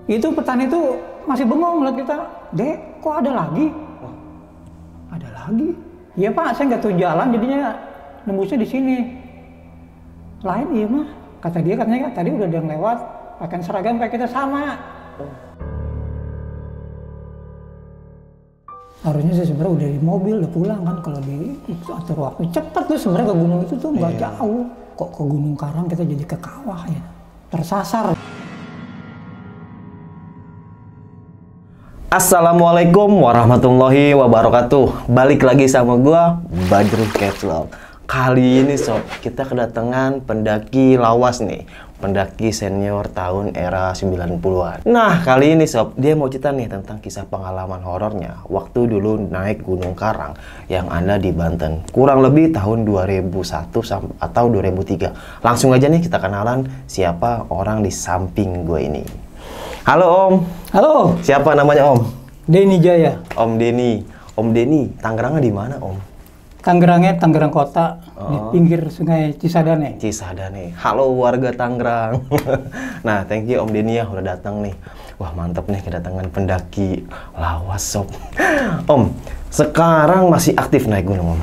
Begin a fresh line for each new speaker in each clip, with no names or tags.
Itu petani itu masih bengong ngeliat kita. Dek, kok ada lagi? Ada lagi? Iya Pak, saya nggak tahu jalan jadinya nembusnya di sini. Lain iya mah. Kata dia katanya tadi udah ada yang lewat, pakaian seragam kayak kita sama. Harusnya sih sebenarnya udah di mobil, udah pulang kan. Kalau di atur waktu cepat tuh sebenarnya ke gunung itu tuh nggak jauh. Kok ke Gunung Karang kita jadi ke kawah ya? Tersasar.
Assalamualaikum warahmatullahi wabarakatuh. Balik lagi sama gua Badru Caps Lock. Kali ini sob, kita kedatangan pendaki lawas nih, pendaki senior tahun era 90-an. Nah, kali ini sob, dia mau cerita nih tentang kisah pengalaman horornya waktu dulu naik Gunung Karang yang ada di Banten. Kurang lebih tahun 2001 atau 2003. Langsung aja nih kita kenalan siapa orang di samping gue ini. Halo Om.
Halo.
Siapa namanya Om?
Denny Jaya.
Om Denny. Om Denny, Tangerangnya di mana Om?
Tangerangnya Tangerang Kota, di pinggir Sungai Cisadane.
Cisadane. Halo warga Tangerang. Nah, thank you Om Denny ya udah datang nih. Wah, mantap nih kedatangan pendaki lawas sob. Om, sekarang masih aktif naik gunung Om?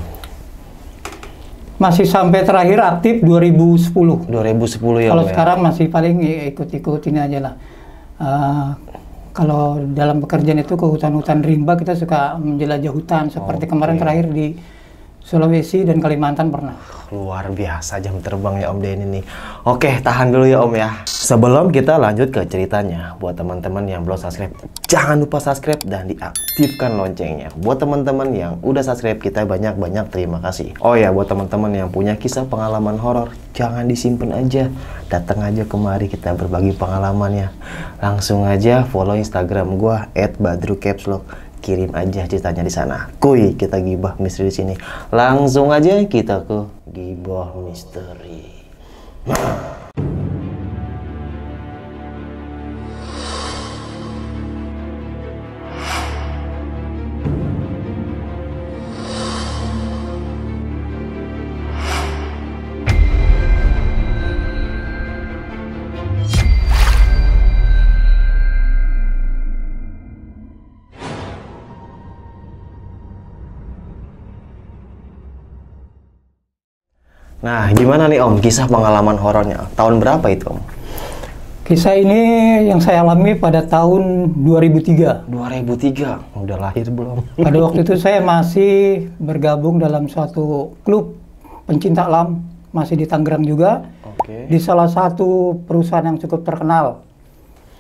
Masih sampai terakhir aktif 2010.
2010 ya
Kalau
Om ya?
sekarang masih paling ikut-ikut ini aja lah. Kalau dalam pekerjaan itu ke hutan-hutan rimba kita suka menjelajah hutan. Seperti kemarin terakhir di Sulawesi dan Kalimantan pernah.
Luar biasa jam terbang ya Om Denny nih. Oke, tahan dulu ya Om ya. Sebelum kita lanjut ke ceritanya, buat teman-teman yang belum subscribe, jangan lupa subscribe dan diaktifkan loncengnya. Buat teman-teman yang udah subscribe, kita banyak-banyak terima kasih. Oh ya, buat teman-teman yang punya kisah pengalaman horor, jangan disimpan aja. Datang aja kemari kita berbagi pengalamannya. Langsung aja follow Instagram gua @badrukapslock. Kirim aja ceritanya di sana. Kuy, kita gibah misteri di sini. Langsung aja kita ke gibah misteri. Nah, gimana nih Om kisah pengalaman horornya? Tahun berapa itu Om?
Kisah ini yang saya alami pada tahun 2003.
2003? Udah lahir belum?
Pada waktu itu saya masih bergabung dalam suatu klub pencinta alam, masih di Tangerang juga. Di salah satu perusahaan yang cukup terkenal.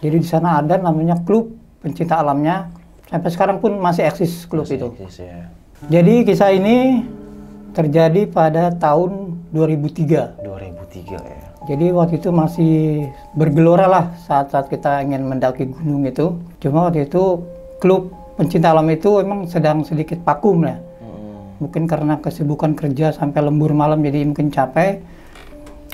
Jadi di sana ada namanya klub pencinta alamnya. Sampai sekarang pun masih eksis klub itu.
Ya.
Jadi kisah ini terjadi pada tahun 2003.
2003 ya.
Jadi waktu itu masih bergelora lah saat-saat kita ingin mendaki gunung itu. Cuma waktu itu klub pencinta alam itu emang sedang sedikit vakum ya. Mungkin karena kesibukan kerja sampai lembur malam jadi mungkin capek.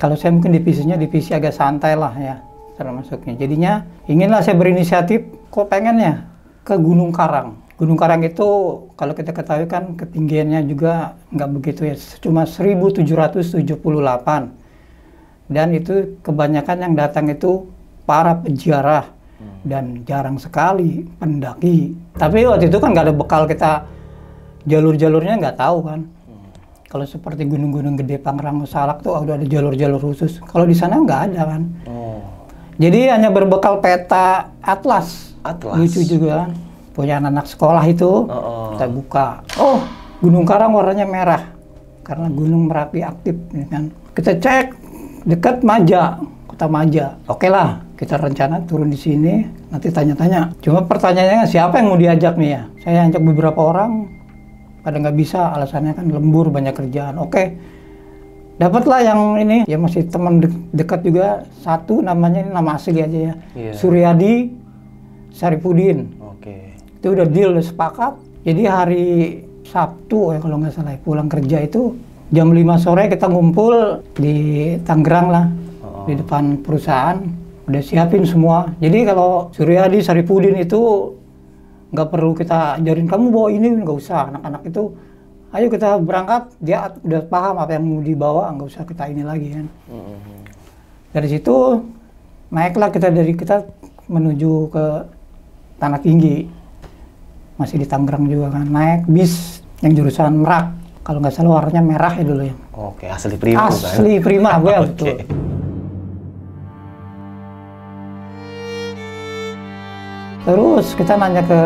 Kalau saya mungkin divisi agak santai lah ya termasuknya. Jadinya inginlah saya berinisiatif kok pengen ya ke Gunung Karang. Gunung Karang itu kalau kita ketahui kan ketinggiannya juga nggak begitu ya, cuma 1778. Dan itu kebanyakan yang datang itu para peziarah dan jarang sekali pendaki. Tapi waktu itu kan nggak ada bekal kita, jalur-jalurnya nggak tahu kan. Kalau seperti gunung-gunung gede Pangrango Salak tuh udah ada jalur-jalur khusus. Kalau di sana nggak ada kan. Jadi hanya berbekal peta atlas. Lucu juga kan. Punya anak sekolah itu, kita buka. Oh, Gunung Karang warnanya merah. Karena Gunung Merapi aktif. Ya kan. Kita cek, dekat Maja, kota Maja. Oke lah, kita rencana turun di sini, nanti tanya-tanya. Cuma pertanyaannya siapa yang mau diajak nih ya? Saya ajak beberapa orang, pada nggak bisa, alasannya kan lembur, banyak kerjaan. Oke, dapatlah yang ini, ya masih teman dekat juga. Satu namanya, ini nama asli aja ya. Suryadi Saripudin. Itu udah deal, udah sepakat. Jadi hari Sabtu ya kalau nggak salah pulang kerja itu jam 5 sore kita ngumpul di Tangerang lah, di depan perusahaan. Udah siapin semua. Jadi kalau Suryadi Saripudin itu nggak perlu kita ajarin kamu bawa ini, nggak usah. Anak-anak itu ayo kita berangkat, dia udah paham apa yang mau dibawa, nggak usah kita ini lagi kan. Dari situ naiklah kita menuju ke Tanah Tinggi. Masih di Tangerang juga kan, naik bis yang jurusan Merak. Kalau nggak salah warnanya merah ya dulu ya.
Oke, asli Prima bukan?
Asli Prima, gue
Oke.
betul. Terus kita nanya ke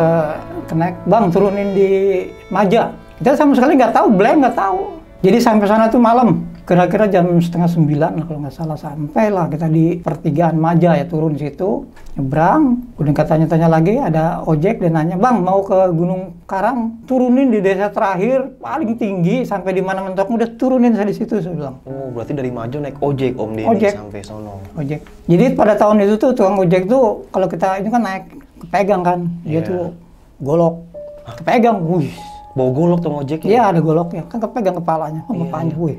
naik, bang turunin di Maja. Kita sama sekali nggak tahu, blank nggak tahu. Jadi sampai sana tuh malam, kira-kira jam 8:30 lah kalau nggak salah, sampailah kita di pertigaan Maja ya, turun situ, nyebrang. Udah tanya-tanya lagi, ada ojek dan nanya, bang mau ke Gunung Karang, turunin di desa terakhir paling tinggi, sampai di mana mentok udah turunin saya di situ, saya bilang.
Oh, berarti dari Majo naik ojek Om Denny
Ojek.
sampai sono.
Ojek. Jadi pada tahun itu tuh tukang ojek tuh kalau kita ini kan naik kepegang kan, dia
Iya.
tuh golok, kepegang, wih.
Bawa golok tuh ojek ya?
Iya ada goloknya, kan kepegang kepalanya, sama
Iya,
panjang,
iya.
wih.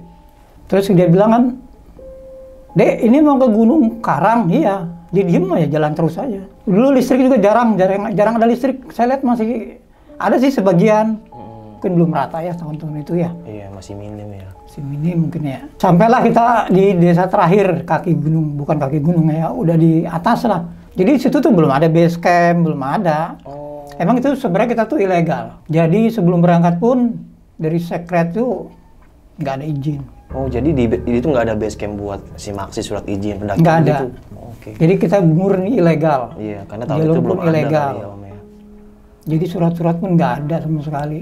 Terus dia bilang kan, Dek ini mau ke Gunung Karang, iya. Dia diem aja, jalan terus aja. Dulu listrik juga jarang ada listrik. Saya lihat masih ada sih sebagian, mungkin belum rata ya tahun-tahun itu ya.
Iya, masih minim ya.
Si minim mungkin ya. Sampailah kita di desa terakhir kaki gunung, bukan kaki gunung ya, udah di atas lah. Jadi situ tuh belum ada base camp, belum ada.
Oh.
Emang itu sebenarnya kita tuh ilegal. Jadi sebelum berangkat pun dari sekret tuh nggak ada izin.
Oh, jadi di itu nggak ada base camp buat si Maksi surat izin pendaki
Nggak ada.
gitu? Oke.
Jadi kita murni ilegal.
Iya, karena tahun
Jalur
itu
pun
belum ada
ilegal.
kali ya, Om ya.
Jadi surat-surat pun nggak ada sama sekali.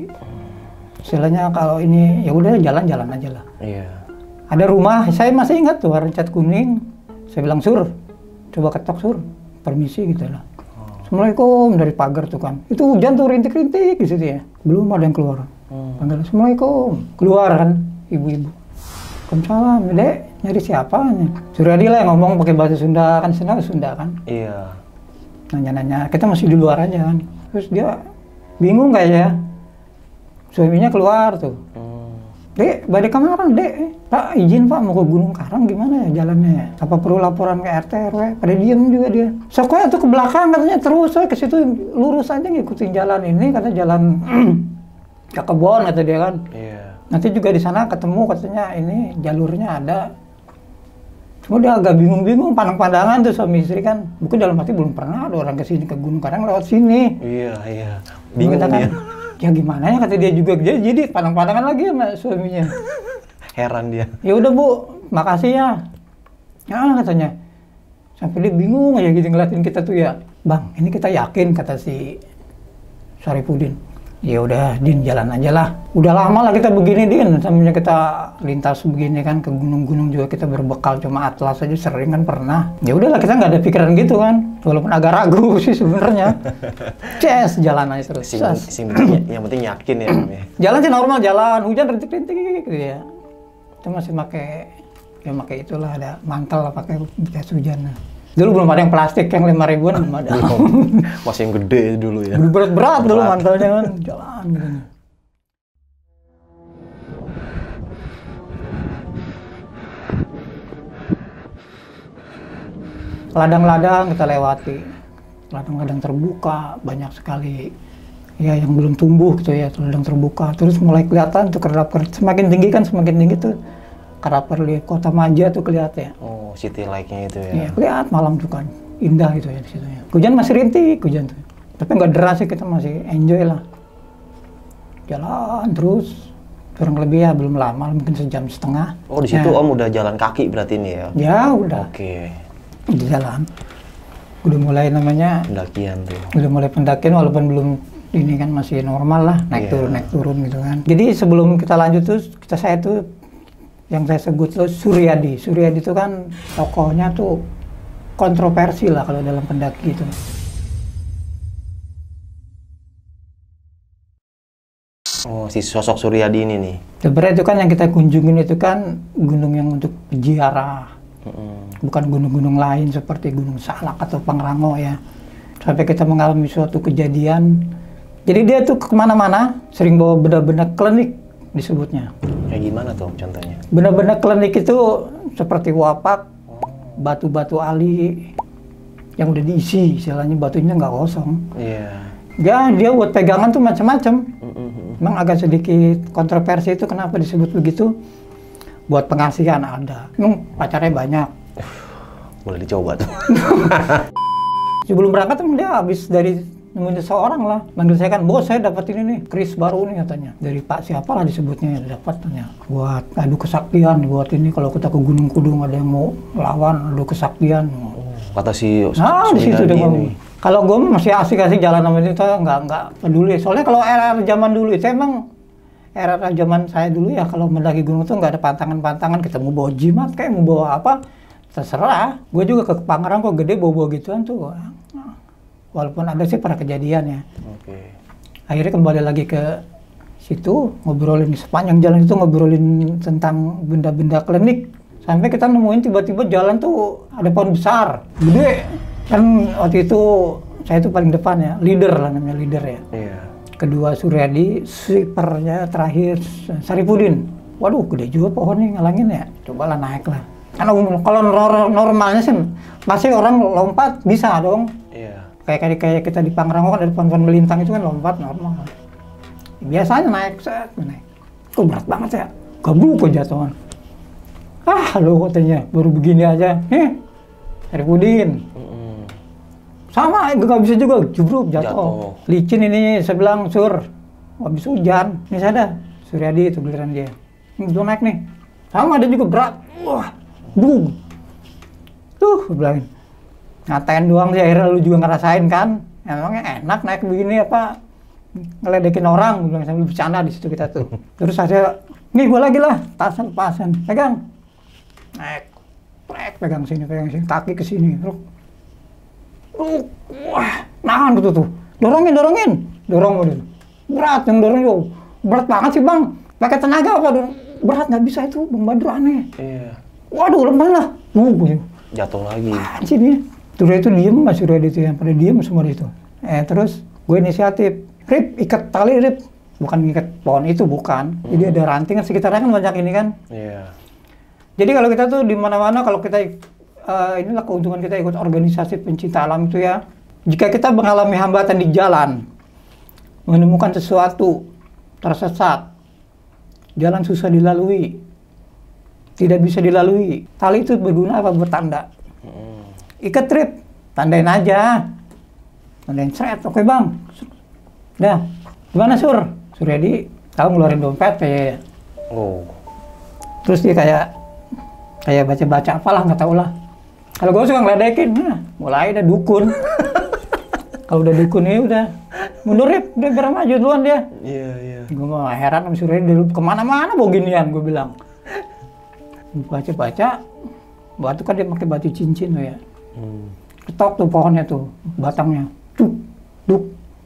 Istilahnya kalau ini ya udah jalan-jalan aja lah.
Iya.
Ada rumah, saya masih ingat tuh warna cat kuning. Saya bilang, Sur, coba ketok Sur, permisi gitu lah. Assalamualaikum dari pagar tuh kan. Itu hujan tuh rintik-rintik di situ ya. Belum ada yang keluar. Panggil, Assalamualaikum. Keluar kan ibu-ibu. Waalaikumsalam, Dek, nyari siapa? Suryadi lah yang ngomong pakai bahasa Sunda, kan Sunda kan.
Iya.
Nanya-nanya, kita masih di luar aja kan. Terus dia bingung kayaknya. Suaminya keluar tuh. Dek, balik kemarin, Dek. Pak, izin Pak mau ke Gunung Karang gimana ya jalannya? Apa perlu laporan ke RT RW? Pada diem juga dia. Soknya tuh ke belakang katanya terus, saya ke situ lurus aja ngikutin jalan ini, kata jalan ke kebon kata dia kan.
Iya.
Nanti juga di sana ketemu katanya ini jalurnya ada. Cuma dia agak bingung-bingung, pandang-pandangan tuh suami istri kan. Mungkin dalam hati belum pernah ada orang ke sini ke Gunung Karang lewat sini.
Iya, iya. Bingung
Kita
dia.
Ya gimana ya kata dia juga, jadi pandang-pandangan lagi sama suaminya.
Heran dia.
Ya udah Bu, makasih ya. Ya katanya. Sampai dia bingung aja gitu ngeliatin kita tuh ya. Bang, ini kita yakin kata si Syarifudin. Ya udah Din jalan aja lah. Udah lama lah kita begini Din, samanya kita lintas begini kan ke gunung-gunung juga kita berbekal cuma atlas aja sering kan pernah. Ya udahlah kita nggak ada pikiran gitu kan. Walaupun agak ragu sih sebenarnya. Ces jalan aja terus.
Yang penting yakin ya, Om ya.
Jalan sih normal jalan, hujan rintik-rintik gitu ya. Kita masih pakai itulah ada mantel lah pakai jas hujan. Dulu belum ada yang plastik yang 5.000-an belum ada.
Masih yang gede dulu ya.
Berat-berat dulu mantelnya kan jalan gitu. Ladang-ladang kita lewati. Ladang-ladang terbuka banyak sekali. Ya yang belum tumbuh gitu ya, ladang terbuka. Terus mulai kelihatan tuh kerap-kerap semakin tinggi kan semakin tinggi tuh. Kerap lihat kota Maja tuh kelihatan ya.
Oh, city like-nya itu ya.
Iya, kelihatan malam tuh kan. Indah gitu ya di situ ya. Hujan masih rintik, hujan tuh. Tapi nggak deras sih, kita masih enjoy lah. Jalan terus. Kurang lebih ya belum lama, mungkin sejam setengah.
Oh, di situ Om udah jalan kaki berarti ini ya?
Ya udah.
Oke.
Di jalan. Udah mulai namanya,
Pendakian tuh.
udah mulai pendakian walaupun belum ini kan masih normal lah. Naik
Iya.
turun gitu kan. Jadi sebelum kita lanjut tuh, saya tuh yang saya sebut tuh Suryadi. Suryadi itu kan tokohnya tuh kontroversi lah kalau dalam pendaki itu.
Oh, si sosok Suryadi ini nih.
Sebenarnya itu kan yang kita kunjungin itu kan gunung yang untuk ziarah. Bukan gunung-gunung lain seperti Gunung Salak atau Pangrango ya. Sampai kita mengalami suatu kejadian. Jadi dia tuh kemana-mana sering bawa benda-benda klinik disebutnya.
Kayak gimana tuh contohnya?
Benda-benda klinik itu seperti wapak, batu-batu ali yang udah diisi, istilahnya batunya nggak kosong.
Iya.
Ya dia buat pegangan tuh macam-macam. Memang agak sedikit kontroversi itu kenapa disebut begitu. Buat pengasihan ada. Memang pacarnya banyak.
Boleh dicoba tuh.
Sebelum berangkat dia habis dari nemuin seseorang lah. Manggil saya kan, bos saya dapat ini nih, kris baru nih katanya. Dari Pak siapa lah disebutnya dapat tanya. Buat adu kesaktian, buat ini kalau kita ke Gunung Kudung ada yang mau lawan adu kesaktian.
Kata si
Nah di situ dia ngomong. Kalau gue masih asik-asik jalan sama itu, nggak peduli. Soalnya kalau era zaman dulu itu emang era zaman saya dulu ya, kalau mendaki gunung tuh nggak ada pantangan-pantangan. Kita mau bawa jimat kayak mau bawa apa, terserah. Gue juga ke Pangerang kok gede bawa gituan tuh. Walaupun ada sih pada kejadian ya.
Oke.
Akhirnya kembali lagi ke situ, ngobrolin sepanjang jalan itu ngobrolin tentang benda-benda klinik. Sampai kita nemuin tiba-tiba jalan tuh ada pohon besar, gede. Kan waktu itu saya tuh paling depan ya, leader lah namanya, leader ya.
Iya.
Kedua Suryadi, sweepernya terakhir Saripudin. Waduh gede juga pohon nih ngalangin ya, cobalah naik lah. Karena kalau normalnya sih pasti orang lompat bisa dong.
Iya.
Kayak kita di Pangrango kan ada pohon-pohon melintang itu kan lompat normal. Biasanya naik, naik. Kok berat banget ya, gabluk kok jatuhan. Lo katanya baru begini aja, Saripudin. Sama, nggak bisa juga, jubruk jatuh. Licin ini, saya bilang, Sur, habis hujan. Ini saya ada, Suryadi itu giliran dia. Ini belum naik nih. Sama, dia juga berat. Wah, bung. Tuh, bilangin. Ngatain doang sih, akhirnya lu juga ngerasain kan. Emangnya enak naik begini apa, ngeledekin orang, gue bilang sambil bercanda di situ kita tuh. Terus saya, nih gue lagi lah, tasan, pegang. Naik, pegang sini, kaki ke sini. Wah, nahan gitu tuh. Dorong gitu. Berat yang dorong yo. Berat banget sih bang. Pakai tenaga apa dorong? Berat nggak bisa itu, Bang Badru aneh.
Iya.
Waduh, lemah lah.
Jatuh lagi.
Sini. Terus itu diem, Mas Suryadi itu yang pada diem semua itu. Terus gue inisiatif. Rip, ikat tali Rip. Bukan ikat pohon itu, bukan. Jadi ada ranting kan sekitarnya kan banyak ini kan.
Iya.
Jadi kalau kita tuh di mana-mana kalau kita inilah keuntungan kita ikut organisasi pencinta alam itu ya. Jika kita mengalami hambatan di jalan, menemukan sesuatu, tersesat, jalan susah dilalui, tidak bisa dilalui, tali itu berguna apa? Bertanda. Ikat Trip, tandain aja. Tandain seret, oke bang. Dah, gimana Sur? Suryadi tahu ngeluarin dompet kayaknya.
Oh.
Terus dia kayak baca-baca apalah, nggak tahu lah. Kalau gue suka ngeledekin, mulai udah dukun. Kalau udah dukun ya udah mundur Rip, udah biar maju duluan dia.
Iya.
Gue mah heran sama Suryadi dulu kemana-mana bawa ginian, gue bilang. Baca-baca, batu kan dia pakai batu cincin tuh ya. Ketok tuh pohonnya tuh, batangnya. Duk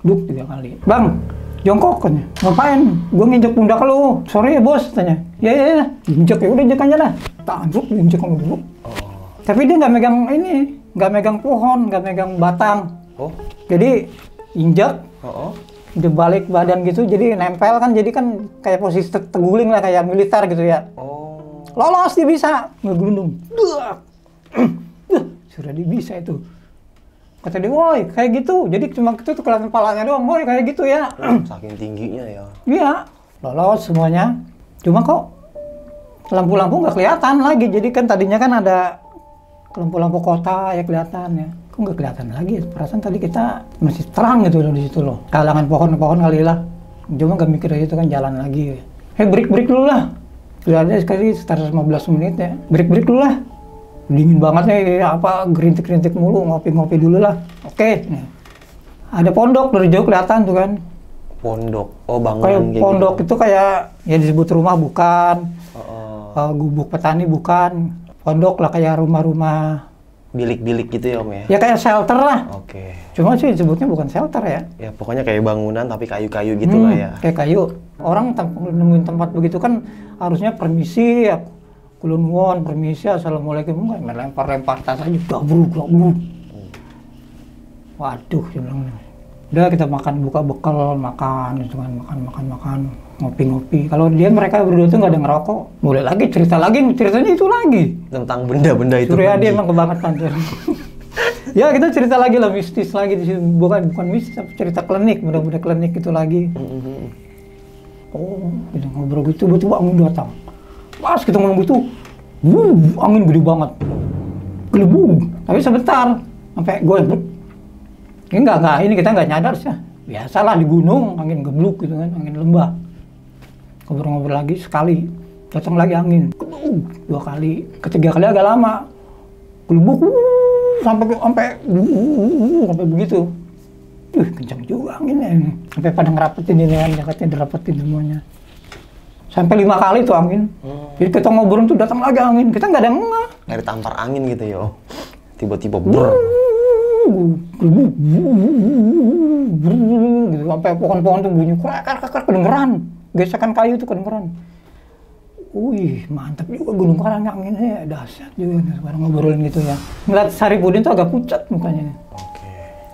3 kali. Bang, jongkok kan? Ngapain? Gue nginjek pundak lu. Sorry ya bos, tanya. Ya. Injek ya udah injek aja lah. Tanjuk, injek sama dulu. Tapi dia nggak megang ini, nggak megang pohon, nggak megang batang. Jadi injek, dia balik badan gitu, jadi nempel kan, jadi kan kayak posisi terguling lah, kayak militer gitu ya. Lolos dia bisa, ngegelundung. Suryadi bisa itu. Kata dia, woi kayak gitu, jadi cuma itu tuh kelihatan palanya doang, woi kayak gitu ya.
Saking tingginya ya.
Iya, lolos semuanya. Cuma kok lampu-lampu nggak kelihatan lagi, jadi kan tadinya kan ada lampu-lampu kota ya kelihatan ya. Kok nggak kelihatan lagi? Perasaan tadi kita masih terang gitu loh di situ loh. Kalangan pohon-pohon kali lah. Cuma nggak mikir itu kan jalan lagi. Break dulu lah. Sudah sekali sekitar 15 menit ya. Break dulu lah. Dingin banget nih, apa gerintik-gerintik mulu, ngopi-ngopi dulu lah. Oke. Ada pondok dari jauh kelihatan tuh kan.
Pondok, bangunan
kayak pondok
gitu.
Itu kayak ya disebut rumah bukan. Gubuk petani bukan. Pondok lah kayak rumah-rumah.
Bilik-bilik gitu ya Om ya?
Ya kayak shelter lah.
Oke.
Cuma sih disebutnya bukan shelter ya.
Ya pokoknya kayak bangunan tapi kayu-kayu gitu lah ya.
Kayak kayu. Orang nemuin tempat begitu kan harusnya permisi ya. Kulon nuwun, permisi, assalamualaikum, main lempar-lempar tas aja, gabruk. Waduh, dia bilang, udah kita makan, buka bekal, makan, gitu kan, makan, ngopi-ngopi. Kalau mereka berdua tuh nggak ada ngerokok, boleh lagi ceritanya itu lagi.
Tentang benda-benda itu.
Suryadi emang kebangetan tuh. Ya kita cerita lagi lah, mistis lagi di situ, bukan mistis, tapi cerita klinik, benda-benda klinik itu lagi. Kita ngobrol gitu, tiba-tiba angin datang. Pas kita ngomong gitu, angin gede banget, gelembung. Tapi sebentar, sampai gue Enggak, ini kita nggak nyadar sih. Biasalah di gunung, angin gebluk gitu kan, angin lembah. Ngobrol-ngobrol lagi sekali, datang lagi angin, 2 kali, ketiga kali agak lama, gelubuk, sampai begitu. Kencang juga anginnya ini. Sampai pada ngerapetin ini kan, jaketnya dirapetin semuanya. Sampai 5 kali tuh angin. Jadi kita ngobrol tuh datang lagi angin, kita nggak ada ngeh.
Nggak ditampar angin gitu ya, tiba-tiba brrr.
Gitu, sampai pohon-pohon tuh bunyi krak kedengeran, gesekan kayu tuh kedengeran. Wih, mantap juga Gunung Karang anginnya, dahsyat juga sekarang ngobrolin gitu ya. Ngeliat Saripudin tuh agak pucat mukanya.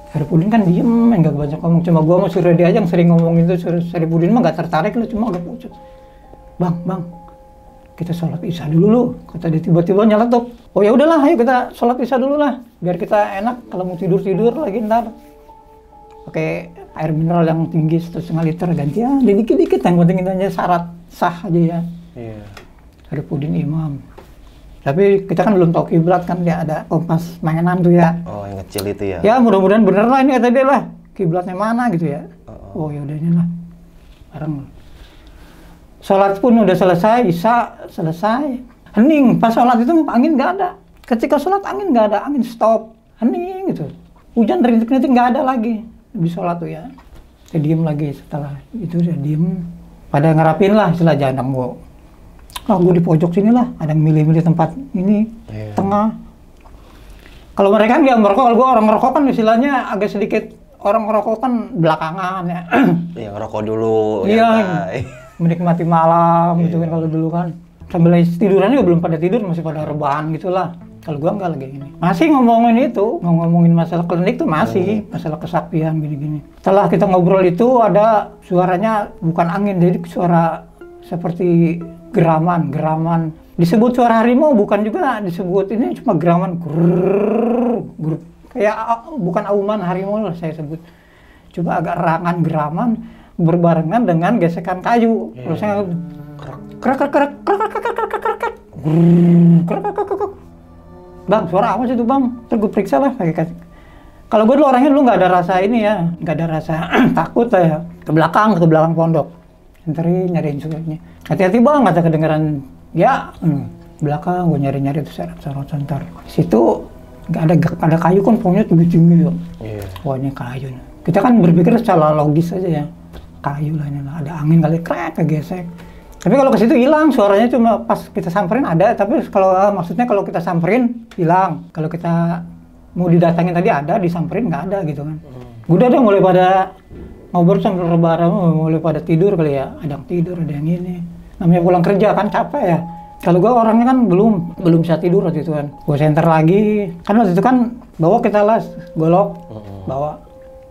Saripudin kan diem, nggak banyak ngomong. Cuma gua sama Suryadi aja yang sering ngomong itu. Saripudin mah nggak tertarik lu, cuma agak pucat. Bang, kita sholat isya dulu lu. Kata dia tiba-tiba nyeletuk. Oh ya udahlah, ayo kita sholat isya dulu lah, biar kita enak kalau mau tidur lagi ntar. Pakai air mineral yang tinggi 1,5 liter ganti ya, dikit-dikit yang penting aja syarat sah aja ya. Iya. Saripudin imam. Tapi kita kan belum tahu kiblat kan, ya ada kompas mainan tuh ya.
Oh, yang kecil itu ya.
Ya mudah-mudahan bener lah ini kata dia lah, kiblatnya mana gitu ya. Oh ya udah ini lah. Bareng. Sholat pun udah selesai, isya selesai. Hening, pas sholat itu angin nggak ada. Ketika sholat angin nggak ada, angin stop, hening gitu. Hujan rintik-rintik nggak ada lagi di sholat tuh ya. Saya diem lagi setelah itu dia diem. Pada ngerapin lah istilah janang gua. Gue di pojok sini lah, ada yang milih-milih tempat ini, tengah. Kalau mereka nggak merokok, kalau gua orang merokok kan istilahnya agak sedikit orang merokok kan belakangan ya.
Iya, ngerokok dulu.
Iya, menikmati malam gitu kan kalau dulu kan. Sambil tiduran juga belum pada tidur, masih pada rebahan gitulah. Kalau gua nggak lagi ini. Masih ngomongin itu, ngomongin masalah klinik tuh masih, masalah kesaktian gini-gini. Setelah kita ngobrol itu ada suaranya bukan angin, jadi suara seperti geraman. Disebut suara harimau bukan juga disebut, ini cuma geraman. Grrrr, kayak bukan auman harimau lah saya sebut. Coba agak rangan geraman berbarengan dengan gesekan kayu. Terus saya krek. Bang, suara apa sih itu bang? Terus gue periksa lah pakai kasih. Kalau gue dulu orangnya dulu nggak ada rasa ini ya, nggak ada rasa takut lah ya. Ke belakang pondok, senterin nyariin suaranya. Hati-hati bang, kata kedengeran ya. Belakang gue nyari itu sorot sentar. Situ nggak ada kayu kan, pohonnya tinggi ya. Wah ini kayu. Kita kan berpikir secara logis aja ya. Kayu lah ini lah, ada angin kali krek kegesek. Tapi kalau ke situ hilang suaranya, cuma pas kita samperin ada, tapi kalau maksudnya kalau kita samperin hilang. Kalau kita mau didatangin tadi ada, disamperin nggak ada gitu kan. Udah deh mulai pada ngobrol sambil rebahan, mulai pada tidur kali ya. Ada yang tidur, ada yang ini. Namanya pulang kerja kan capek ya. Kalau gua orangnya kan belum bisa tidur waktu itu kan. Gua senter lagi. Kan waktu itu kan bawa kita las golok, bawa.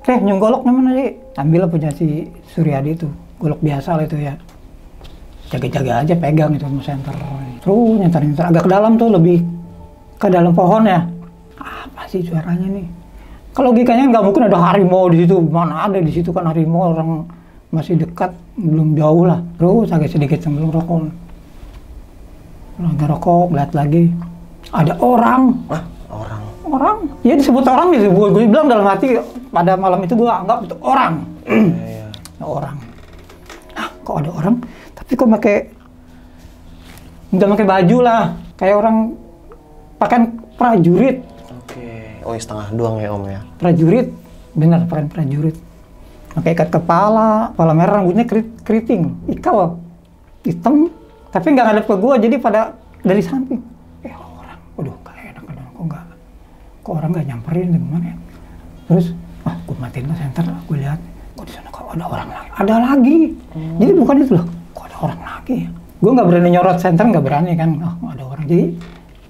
Nyunggolok namanya sih. Ambil lah punya si Suryadi itu. Golok biasa lah itu ya. Jaga-jaga aja pegang itu sama senter. Terus nyentar agak ke dalam tuh, lebih ke dalam pohon ya. Apa sih suaranya nih? Kalau logikanya nggak mungkin ada harimau di situ. Mana ada di situ kan harimau, orang masih dekat, belum jauh lah. Terus agak sedikit sambil rokok. Agak rokok, lihat lagi. Ada orang.
Hah?
Orang? Ya disebut orang gitu. Gue bilang dalam hati pada malam itu gue anggap itu orang. Orang. Kok ada orang? Tapi kok nggak pakai baju lah, kayak orang pakaian prajurit.
Oh setengah doang ya om ya?
Prajurit, bener pakaian prajurit. Pakai ikat kepala merah, rambutnya keriting, ikal, hitam. Tapi nggak ngadep ke gua, jadi pada dari samping. Orang, waduh gak enak, kok orang nggak nyamperin gimana ya? Terus, gua matiin lah senter, gua lihat, di sana kok ada orang lagi, ada lagi. Jadi bukan itu loh. Orang lagi, gue nggak berani nyorot senter, nggak berani kan, ada orang. Jadi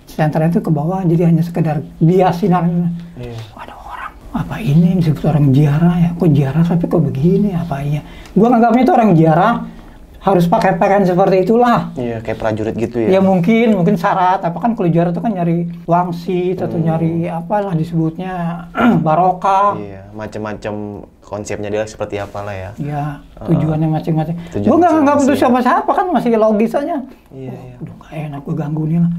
senternya itu ke bawah, jadi hanya sekedar bias sinarnya. Ada orang, apa ini disebut orang ziarah ya? Kok ziarah tapi kok begini? Apa iya? Gue nganggapnya itu orang ziarah harus pakai pakaian seperti itulah.
Iya, kayak prajurit gitu ya?
Ya mungkin syarat. Apa kan kalau ziarah itu kan nyari wangsit atau nyari apalah disebutnya barokah.
Iya, macam-macam konsepnya dia seperti apalah ya.
Iya, tujuannya macam-macam. Gue nggak nganggap itu siapa-siapa kan, masih logis aja. Iya. Udah nggak enak gue ganggu nih lah.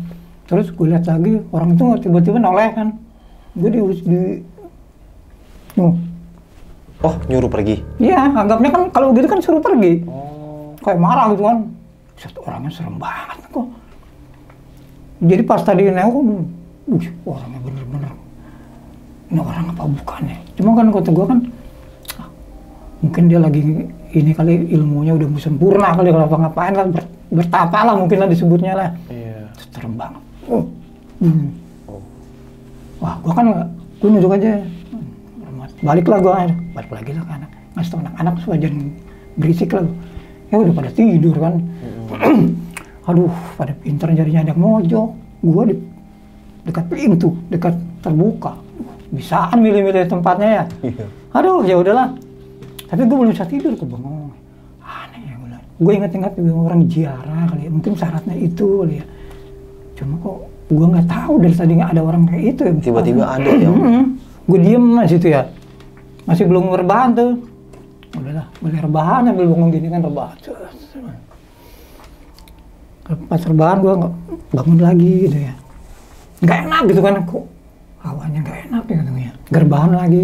Terus gue lihat lagi orang itu tiba-tiba noleh kan. Gue
Oh, nyuruh pergi?
Iya, anggapnya kan kalau gitu kan suruh pergi.
Oh.
Kayak marah gitu kan. Satu orangnya serem banget kok. Jadi pas tadi nengok, orangnya bener-bener. Ini orang apa bukan ya? Cuma kan kata gue kan, mungkin dia lagi ini kali ilmunya udah sempurna kali kalau ngapain lah bertapa lah mungkin lah disebutnya lah.
Iya.
Serem banget. Wah, gue kan gue nunjuk aja. Balik lagi lah ke anak. Ngasih tau anak-anak supaya jangan berisik lah. Ya udah pada tidur kan. Aduh, pada pintar jarinya ada mojok. Gue di dekat pintu, dekat terbuka. Bisaan milih-milih tempatnya ya. Aduh, ya udahlah. Tapi gue belum bisa tidur, gue bengong. Aneh ya gue. Gue ingat-ingat orang ziarah kali ya. Mungkin syaratnya itu kali ya. Cuma kok gue nggak tahu dari tadi nggak ada orang kayak itu.
Tiba-tiba ada ya.
Gue diem aja situ ya. Masih belum rebahan tuh. Udahlah, boleh rebahan sambil bengong gini kan rebahan. Pas rebahan gue nggak bangun lagi gitu ya. Nggak enak gitu kan, kok hawanya nggak enak ya katanya. Gerbahan lagi.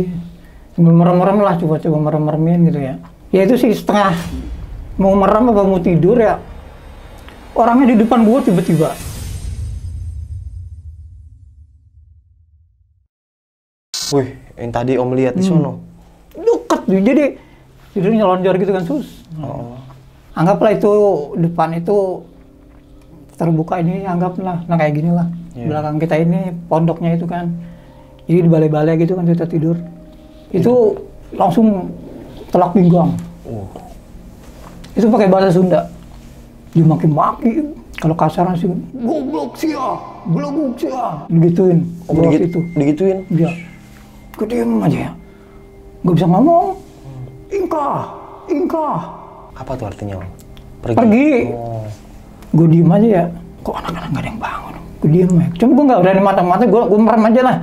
Sambil merem-merem lah, coba-coba merem-meremin gitu ya. Ya itu sih setengah mau merem apa mau tidur ya. Orangnya di depan gue tiba-tiba.
Wih, yang tadi Om lihat di sono.
Dekat, jadi tidurnya lonjor gitu kan sus.
Oh.
Anggaplah itu depan itu terbuka ini, anggaplah, nah kayak gini lah.
Yeah.
Belakang kita ini pondoknya itu kan. Jadi di balai-balai gitu kan kita tidur. Itu langsung telak pinggang. Itu pakai bahasa Sunda. Dimaki-maki. Kalau kasaran sih, goblok sia, belum sia. Digituin.
Oh, digituin?
Iya. Gue diem aja ya. Gak bisa ngomong. Ingkah.
Apa tuh artinya, Om?
Pergi.
Oh.
Gue diem aja ya. Kok anak-anak gak ada yang bangun? Gue diem ya. Cuma gue gak berani mata-mata, gue merem aja lah.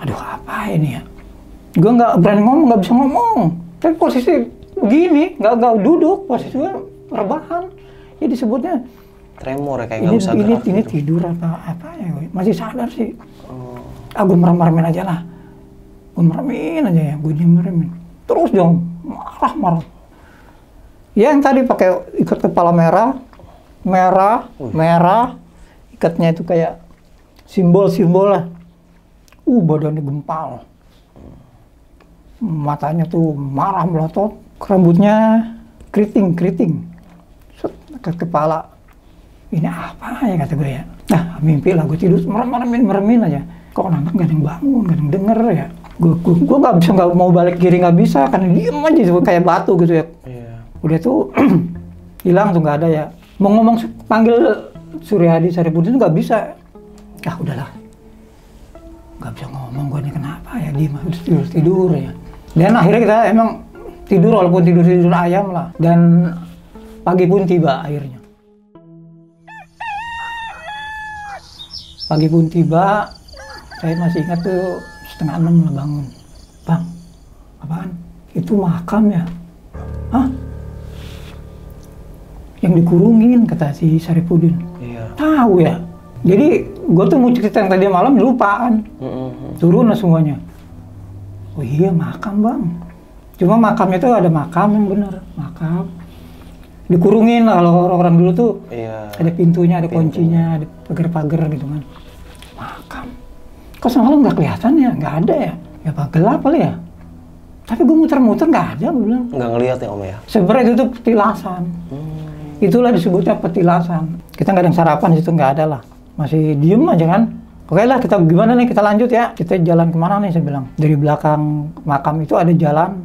Aduh, apa ini ya? Gue gak berani ngomong, gak bisa ngomong. Tapi posisi begini, gak duduk. Posisi gue rebahan. Ya disebutnya
Tremor ya, kayak gak bisa gerak.
Ini gitu. Tidur apa ya? Masih sadar sih. Gue merem-meremin aja lah. Gue meremin aja ya, gue meremin. Terus dong, marah. Ya yang tadi pakai ikat kepala merah, ikatnya itu kayak simbol lah. Badannya gempal. Matanya tuh marah melotot, rambutnya keriting. Ikat kepala. Ini apa ya kata gue ya. Nah, mimpi lah gue tidur meremin aja. Kok anak gak ada yang bangun, gak ada yang denger ya. Gue nggak mau balik kiri, nggak bisa karena diem aja kayak batu gitu ya. Yeah. Udah tuh hilang tuh, nggak ada ya. Mau ngomong panggil Suryadi Saripudin nggak bisa. Ah udahlah, nggak bisa ngomong gue ini kenapa ya, diem tidur ya. Dan akhirnya kita emang tidur walaupun tidur ayam lah. Dan pagi pun tiba akhirnya. Pagi pun tiba, saya masih ingat tuh 5:30 lah bangun. Bang, apaan? Itu makam ya? Hah? Yang dikurungin, kata si Saripudin.
Iya.
Tahu ya? Jadi gue tuh mau cerita yang tadi malam lupa kan. Turun lah semuanya. Oh iya makam bang. Cuma makamnya tuh ada makam yang bener. Makam. Dikurungin lah kalau orang dulu tuh. Iya. Ada pintunya, ada kuncinya, ada pagar-pagar gitu kan. Makam. Kok semalam nggak kelihatan ya? Nggak ada ya? Ya apa gelap kali ya? Tapi gue muter-muter nggak ada, gue bilang. Nggak
ngelihat ya Om ya?
Sebenarnya itu tuh petilasan. Itulah disebutnya petilasan. Kita nggak ada yang sarapan di situ, nggak ada lah. Masih diem aja kan. Oke lah, kita gimana nih? Kita lanjut ya. Kita jalan kemana nih? Saya bilang. Dari belakang makam itu ada jalan.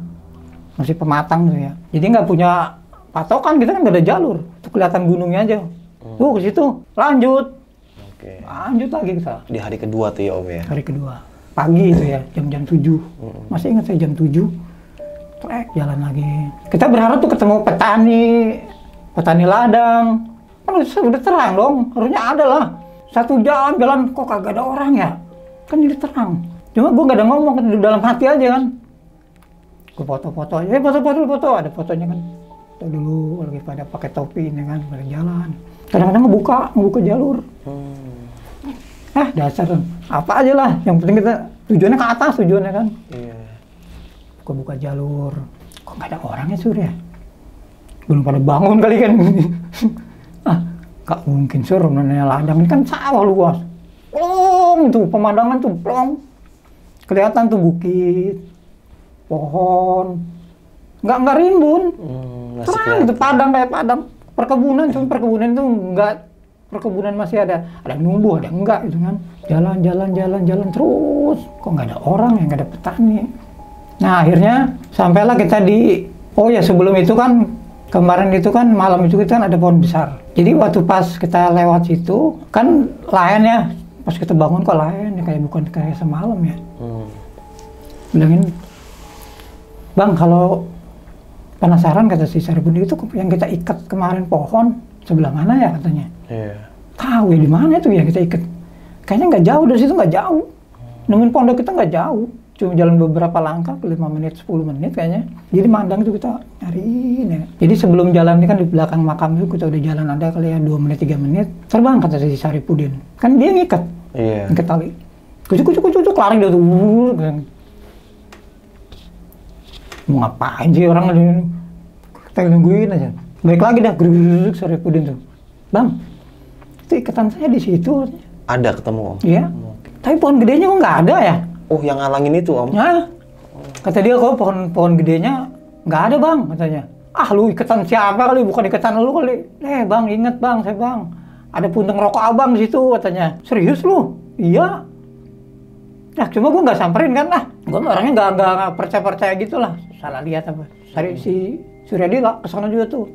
Masih pematang tuh ya. Jadi nggak punya patokan, kita kan nggak ada jalur. Itu kelihatan gunungnya aja. Tuh ke situ. Lanjut.
Oke.
Lanjut lagi kita.
Di hari kedua tuh ya Om ya?
Hari kedua. Pagi itu ya, jam-jam 7. Masih ingat saya jam 7. Trek, jalan lagi. Kita berharap tuh ketemu petani ladang. Kan udah terang dong, harusnya ada lah. 1 jam jalan kok kagak ada orang ya. Kan jadi terang. Cuma gue gak ada ngomong, kan di dalam hati aja kan. Gue foto-foto aja, foto. Ada fotonya kan. Foto dulu, lagi pada pakai topi ini kan, pada jalan. Kadang-kadang ngebuka jalur. Dasar apa aja lah, yang penting kita tujuannya ke atas tujuannya kan. Iya. Gue buka jalur, kok nggak ada orangnya Sur ya? Belum pada bangun kali kan. Ah, nggak mungkin Sur, namanya ladang ini kan sawah luas. Plong tuh, pemandangan tuh plong. Kelihatan tuh bukit, pohon, nggak rimbun. Terang itu padang kayak padang. Perkebunan, cuma perkebunan itu nggak, perkebunan masih ada numbuh, ada enggak gitu kan. Jalan terus, kok nggak ada orang ya, nggak ada petani. Nah akhirnya sampailah kita di, oh ya sebelum itu kan, kemarin itu kan malam itu kita kan ada pohon besar. Jadi waktu pas kita lewat situ, kan lain ya, pas kita bangun kok lain, ya kayak bukan kayak semalam ya. Bilangin, Bang kalau penasaran kata si Saripudin itu yang kita ikat kemarin pohon, sebelah mana ya katanya. Tahu ya di mana itu yang kita ikat. Kayaknya nggak jauh dari situ, nggak jauh. Nemuin pondok kita nggak jauh. Cuma jalan beberapa langkah, 5 menit, 10 menit kayaknya. Jadi mandang itu kita nyariin ya. Jadi sebelum jalan ini kan di belakang makam itu kita udah jalan ada kali ya 2 menit, 3 menit. Terbang kata si Saripudin. Kan dia ngikat. Ngikat tali. Kucuk, lari dia tuh. Mau ngapain sih orang ini? Kita nungguin aja. Baik lagi dah, geruduk Saripudin tuh. Bang, itu ikatan saya di situ.
Ada ketemu Om?
Iya. Tapi pohon gedenya kok nggak ada ya?
Oh, yang ngalangin itu Om?
Nah, kata dia kok pohon gedenya nggak ada Bang, katanya. Ah lu ikatan siapa kali, bukan ikatan lu kali. Bang, inget Bang, saya Bang. Ada puntung rokok abang di situ katanya. Serius lu? Iya. Nah, cuma gue nggak samperin kan lah. Gue orangnya nggak percaya gitu lah. Salah lihat apa. Si Suryadi lah kesana juga tuh.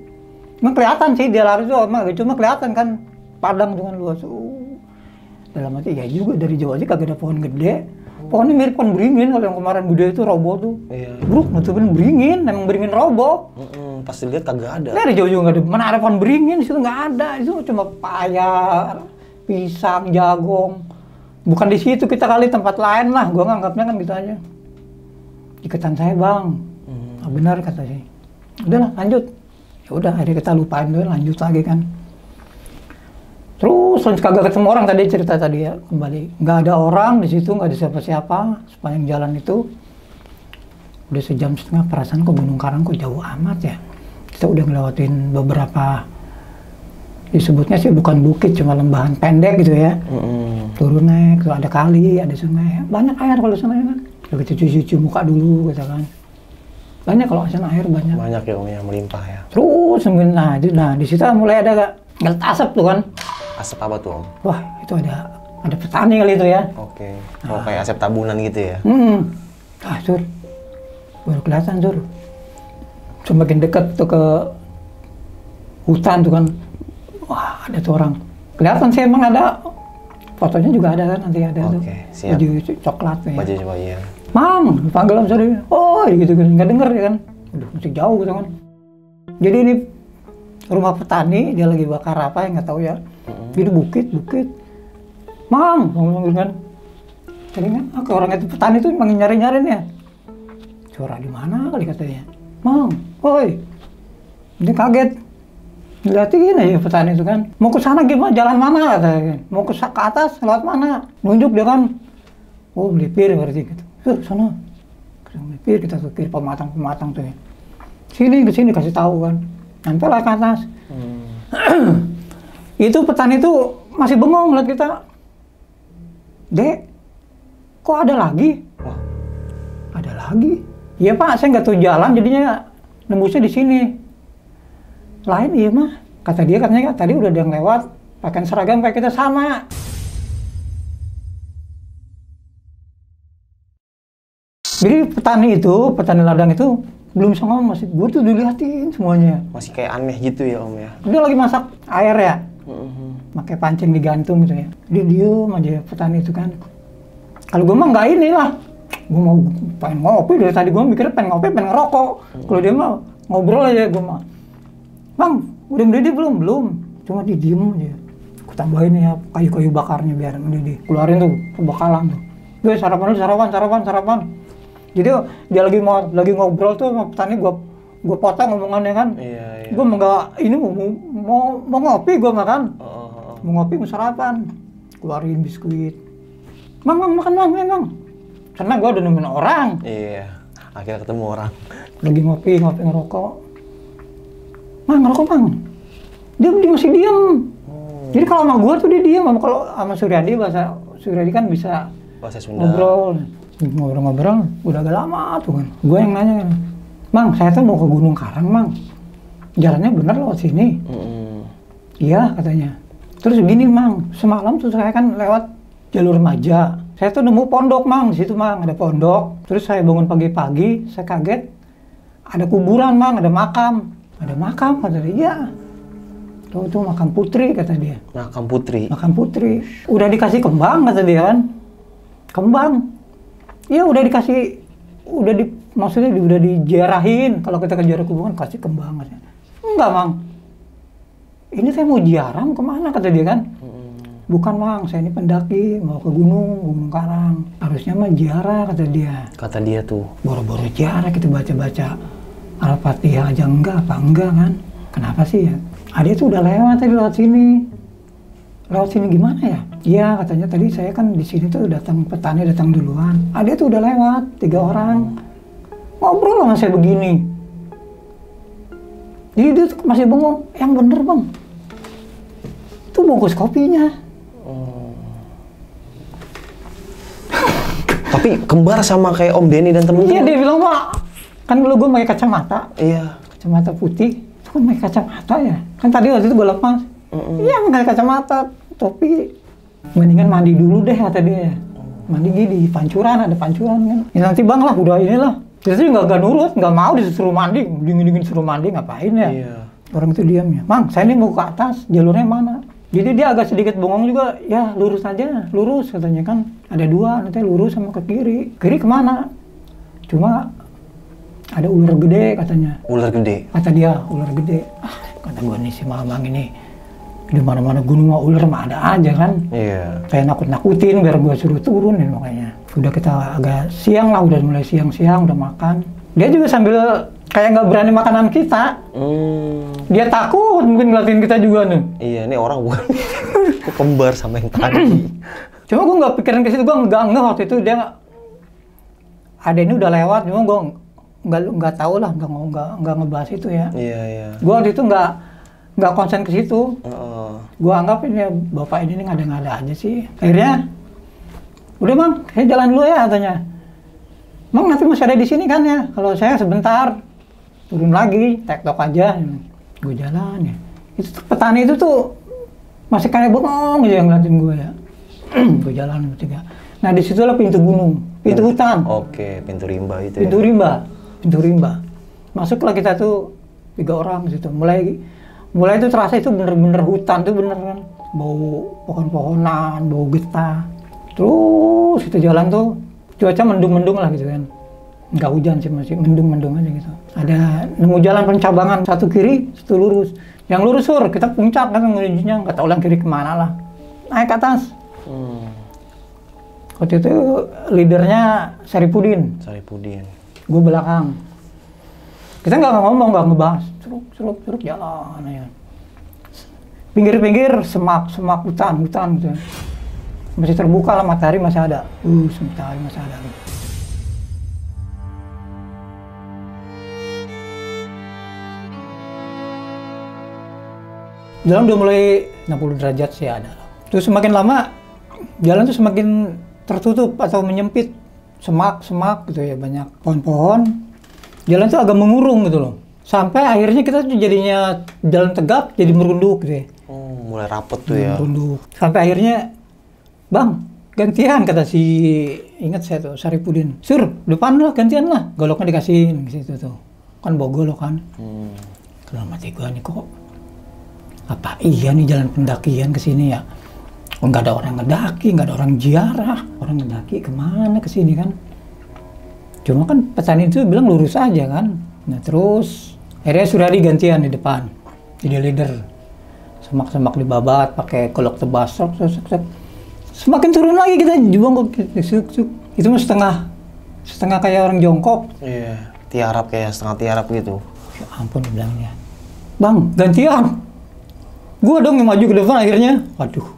Emang kelihatan sih dia lari tuh, cuma kelihatan kan padang dengan luas. Dalam hati ya juga dari jauh aja kagak ada pohon gede. Pohonnya mirip pohon beringin, kalau yang kemarin gede itu roboh tuh. Bro, nutupin beringin, emang beringin roboh.
Pas dilihat kagak ada.
Dari jauh juga nggak ada. Mana ada pohon beringin, di situ nggak ada. Itu cuma payar, pisang, jagong. Bukan di situ kita kali, tempat lain lah. Gua nganggapnya kan gitu aja. Iketan saya Bang. Nah, benar kata sih. Udahlah lanjut. Ya udah, akhirnya kita lupain dulu, lanjut lagi kan. Terus kagak ketemu orang tadi, cerita tadi ya, kembali. Nggak ada orang di situ, nggak ada siapa-siapa sepanjang jalan itu. Udah sejam setengah, perasaan ke Gunung Karang kok jauh amat ya. Kita udah ngelewatin beberapa, disebutnya sih bukan bukit, cuma lembahan pendek gitu ya. Turun naik, tuh ada kali, ada sungai. Banyak air kalau di sana kan. Kita cuci muka dulu gitu kan. Banyak kalau sana air banyak.
Banyak ya Om yang melimpah ya.
Terus nah di situ mulai ada ngeliat asap tuh kan.
Asap apa tuh Om?
Wah, itu ada petani kali itu ya.
Oke. Oh, kayak asap tabunan gitu ya?
Sur. Baru kelihatan, Sur. Semakin dekat tuh ke hutan tuh kan. Wah, ada tuh orang. Kelihatan sih emang ada. Fotonya juga ada kan, nanti ada tuh.
Siap.
Baju coklat tuh ya.
Baju coba iya.
Mang, panggil Om Sur. Oh, gitu kan. Nggak denger ya kan. Udah, masih jauh gitu kan. Jadi ini rumah petani, dia lagi bakar apa ya nggak tahu ya. Jadi bukit. Mang, ngomong kan. Jadi kan, orang itu petani tuh emang nyari-nyariin ya. Suara di mana kali katanya. Mang, woi. Dia kaget. Lihatin aja petani itu kan. Mau ke sana gimana? Jalan mana katanya. Mau ke atas, lewat mana? Nunjuk dia kan. Oh, melipir berarti gitu. Sana. Melipir kita tuh kiri pematang tuh ya. Kesini kasih tahu kan. Sampai lah ke atas. Itu petani itu masih bengong ngeliat kita. Dek, kok ada lagi?
Wah.
Ada lagi? Iya Pak, saya nggak tahu jalan jadinya nembusnya di sini. Lain iya mah. Kata dia katanya tadi udah ada yang lewat, pakaian seragam kayak kita sama. Jadi petani ladang itu belum bisa ngomong, masih gue tuh dilihatin semuanya.
Masih kayak aneh gitu ya Om ya?
Dia lagi masak air ya, pakai pancing digantung gitu ya. Dia diem aja petani itu kan. Kalau gue mah nggak ini lah, gue mau pengen ngopi dari tadi, gue mikirnya pengen ngopi, pengen ngerokok. Kalau dia mah ngobrol aja, gue mah. Bang, udah mendidih belum? Belum. Cuma dia diem aja. Aku tambahin ya kayu-kayu bakarnya biar mendidih. Keluarin tuh bakalan tuh. Gue sarapan. Jadi dia lagi ngobrol tuh sama petani, gue potong ngomongannya kan. Iya. Gue mau ngopi gue makan. Mau ngopi, mau sarapan. Keluarin biskuit. Mang, makan mang. Karena gue udah nemuin orang.
Iya. Akhirnya ketemu orang.
Lagi ngopi ngerokok. Mang, ngerokok Mang. Dia masih diam. Jadi kalau sama gua tuh dia diam, kalau sama Suryadi, bahasa Suryadi kan bisa
Bahasa Sunda.
Ngobrol, udah agak lama tuh kan. Gua yang nanya, Mang, saya tuh mau ke Gunung Karang, Mang. Jalannya bener lewat sini. Iya, katanya. Terus gini, Mang, semalam tuh saya kan lewat jalur remaja. Saya tuh nemu pondok, Mang, di situ, Mang, ada pondok. Terus saya bangun pagi-pagi, saya kaget. Ada kuburan, Mang, ada makam. Ada makam, kata dia. Iya. Tuh makam putri, kata dia.
Makam putri?
Makam putri. Udah dikasih kembang, kata dia kan. Kembang. Iya, udah dikasih, maksudnya udah dijarahin. Kalau kita ke ziarah kuburan, kasih kembang. Katanya. Enggak, Mang. Ini saya mau ziarah, kemana, kata dia kan. Bukan, Mang, saya ini pendaki, mau ke Gunung Karang. Harusnya mah ziarah, kata dia.
Kata dia tuh.
Boro-boro ziarah, kita baca-baca Al-Fatihah aja enggak kan. Kenapa sih ya? Adik tuh udah lewat tadi lewat sini. Lewat sini gimana ya? Iya, katanya tadi saya kan di sini tuh petani datang duluan. Adik tuh udah lewat, 3 orang. Ngobrol sama saya begini. Jadi dia tuh masih bengong. Yang bener, Bang. Itu bungkus kopinya.
Tapi kembar sama kayak Om Denny dan temen-temen.
Iya, dia bilang, Pak, kan dulu gue pakai kacamata.
Iya.
Kacamata putih. Itu kan pakai kacamata ya. Kan tadi waktu itu gue lepas. Iya, pakai kacamata, topi. Mendingan mandi dulu deh, kata dia. Mandi di pancuran, ada pancuran kan. Ya nanti Bang lah, udah inilah. Jadi nggak nurut, nggak mau disuruh mandi. Dingin-dingin suruh mandi, ngapain ya?
Iya.
Orang itu diam ya. Mang, saya ini mau ke atas, jalurnya mana? Jadi dia agak sedikit bengong juga, ya lurus aja, lurus katanya kan. Ada 2, nanti lurus sama ke kiri. Kiri kemana? Cuma ada ular gede katanya.
Ular gede?
Kata dia, ular gede. Ah, kata gue nih si Mamang ini, di mana-mana gunung mah ular mah ada aja kan.
Iya.
Saya nakut-nakutin biar gue suruh turunin makanya. Udah kita agak siang lah, udah mulai siang-siang, udah makan. Dia juga sambil kayak nggak berani makanan kita. Dia takut mungkin ngeliatin kita juga nih.
Iya, ini orang bukan kok kembar sama yang tadi.
Cuma gue nggak pikiran ke situ, gue nggak waktu itu dia ada ini udah lewat, cuma gue nggak tahu lah, nggak ngebahas itu ya.
Iya.
Gue waktu itu nggak konsen ke situ. Gue anggap ini bapak ini ngada-ngada aja sih. Akhirnya, udah Bang, saya jalan dulu ya katanya. Mang nanti masih ada di sini kan ya? Kalau saya sebentar turun lagi, tektok aja. Gue jalan ya. Itu petani itu tuh masih kayak bengong aja ngeliatin gue ya. Gue jalan bertiga. Nah di situlah pintu gunung, pintu hutan.
Oke, pintu rimba itu.
Pintu rimba. Masuklah kita tuh 3 orang di situ. Mulai itu terasa itu bener-bener hutan tuh bener kan. Bau pohon-pohonan, bau getah. Terus kita jalan tuh cuaca mendung-mendung lah gitu kan. Nggak hujan sih, masih mendung-mendung aja gitu. Ada nemu jalan pencabangan, satu kiri, satu lurus. Yang lurus sur, kita puncak kan menujunya, nggak tahu yang kiri kemana lah. Naik ke atas. Waktu itu leadernya Saripudin. Gue belakang. Kita nggak ngomong, nggak ngebahas. Curug jalan aja. Pinggir-pinggir semak hutan gitu. Masih terbuka lah, matahari masih ada. Matahari masih ada. Jalan udah mulai 60 derajat sih ada. Terus semakin lama, jalan tuh semakin tertutup atau menyempit. Semak gitu ya, banyak pohon-pohon. Jalan tuh agak mengurung gitu loh. Sampai akhirnya kita tuh jadinya jalan tegap, jadi merunduk gitu ya.
Mulai rapet tuh ya.
Merunduk. Sampai akhirnya, Bang, gantian kata si, ingat saya tuh, Saripudin. Sur, depan lah, gantian lah. Goloknya dikasihin ke situ tuh. Kan bawa golok kan. Kalau mati gua nih kok, apa iya nih jalan pendakian ke sini ya? Nggak ada orang ngedaki, nggak ada orang ziarah. Orang ngedaki kemana ke sini kan? Cuma kan petani itu bilang lurus aja kan. Nah terus akhirnya Suryadi gantian di depan, jadi leader. Semak-semak dibabat pakai golok tebas, sok. Semakin turun lagi kita jongkok, suk. Itu mah setengah kayak orang jongkok.
Iya, tiarap kayak setengah tiarap gitu.
Ya ampun bilangnya. Bang, gantian. Gua dong yang maju ke depan akhirnya. Waduh.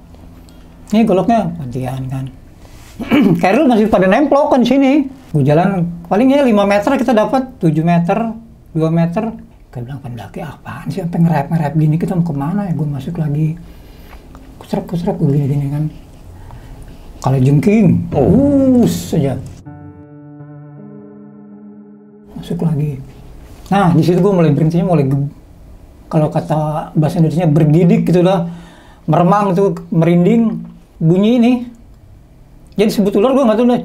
Ini goloknya gantian kan. Kairul masih pada nemplok kan sini. Gue jalan palingnya 5 meter kita dapat, 7 meter, 2 meter. Gue bilang pendaki apaan sih sampai ngerap gini, kita mau kemana ya? Gue masuk lagi, kusrep gue gini kan. Kalau jengking, saja. Masuk lagi. Nah, di situ gue mulai berhentinya kalau kata bahasa Indonesia bergidik gitu lah. Meremang itu, merinding, bunyi ini. Jadi sebut ular gue nggak tahu lah.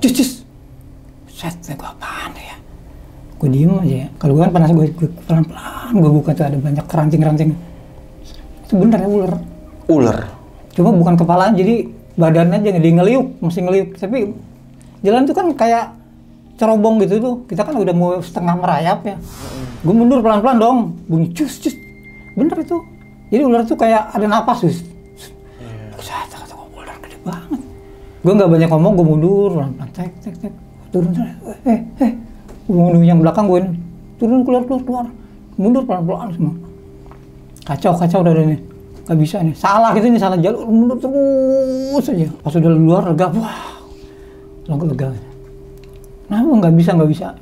Cus. Set, gue apaan ya? Gue diem aja ya. Kalau gue kan panas, gue pelan-pelan gue buka tuh ada banyak ranting-ranting. Itu bener ya ular.
Ular?
Cuma bukan kepalanya, jadi badannya aja dia ngeliuk, masih ngeliuk. Tapi jalan tuh kan kayak cerobong gitu tuh. Kita kan udah mau setengah merayap ya. Gue mundur pelan-pelan dong, bunyi cus. Bener itu. Jadi ular tuh kayak ada napas cus. Kata gue ular gede banget. Gue nggak banyak ngomong, gue mundur pelan-pelan, tek. Turun, mundur yang belakang gue ini. Turun keluar. Mundur pelan-pelan semua. Kacau udah ini. Gak bisa nih, salah gitu nih, salah jalur, mundur terus aja. Pas udah luar lega, wah, lega. Kenapa nggak bisa?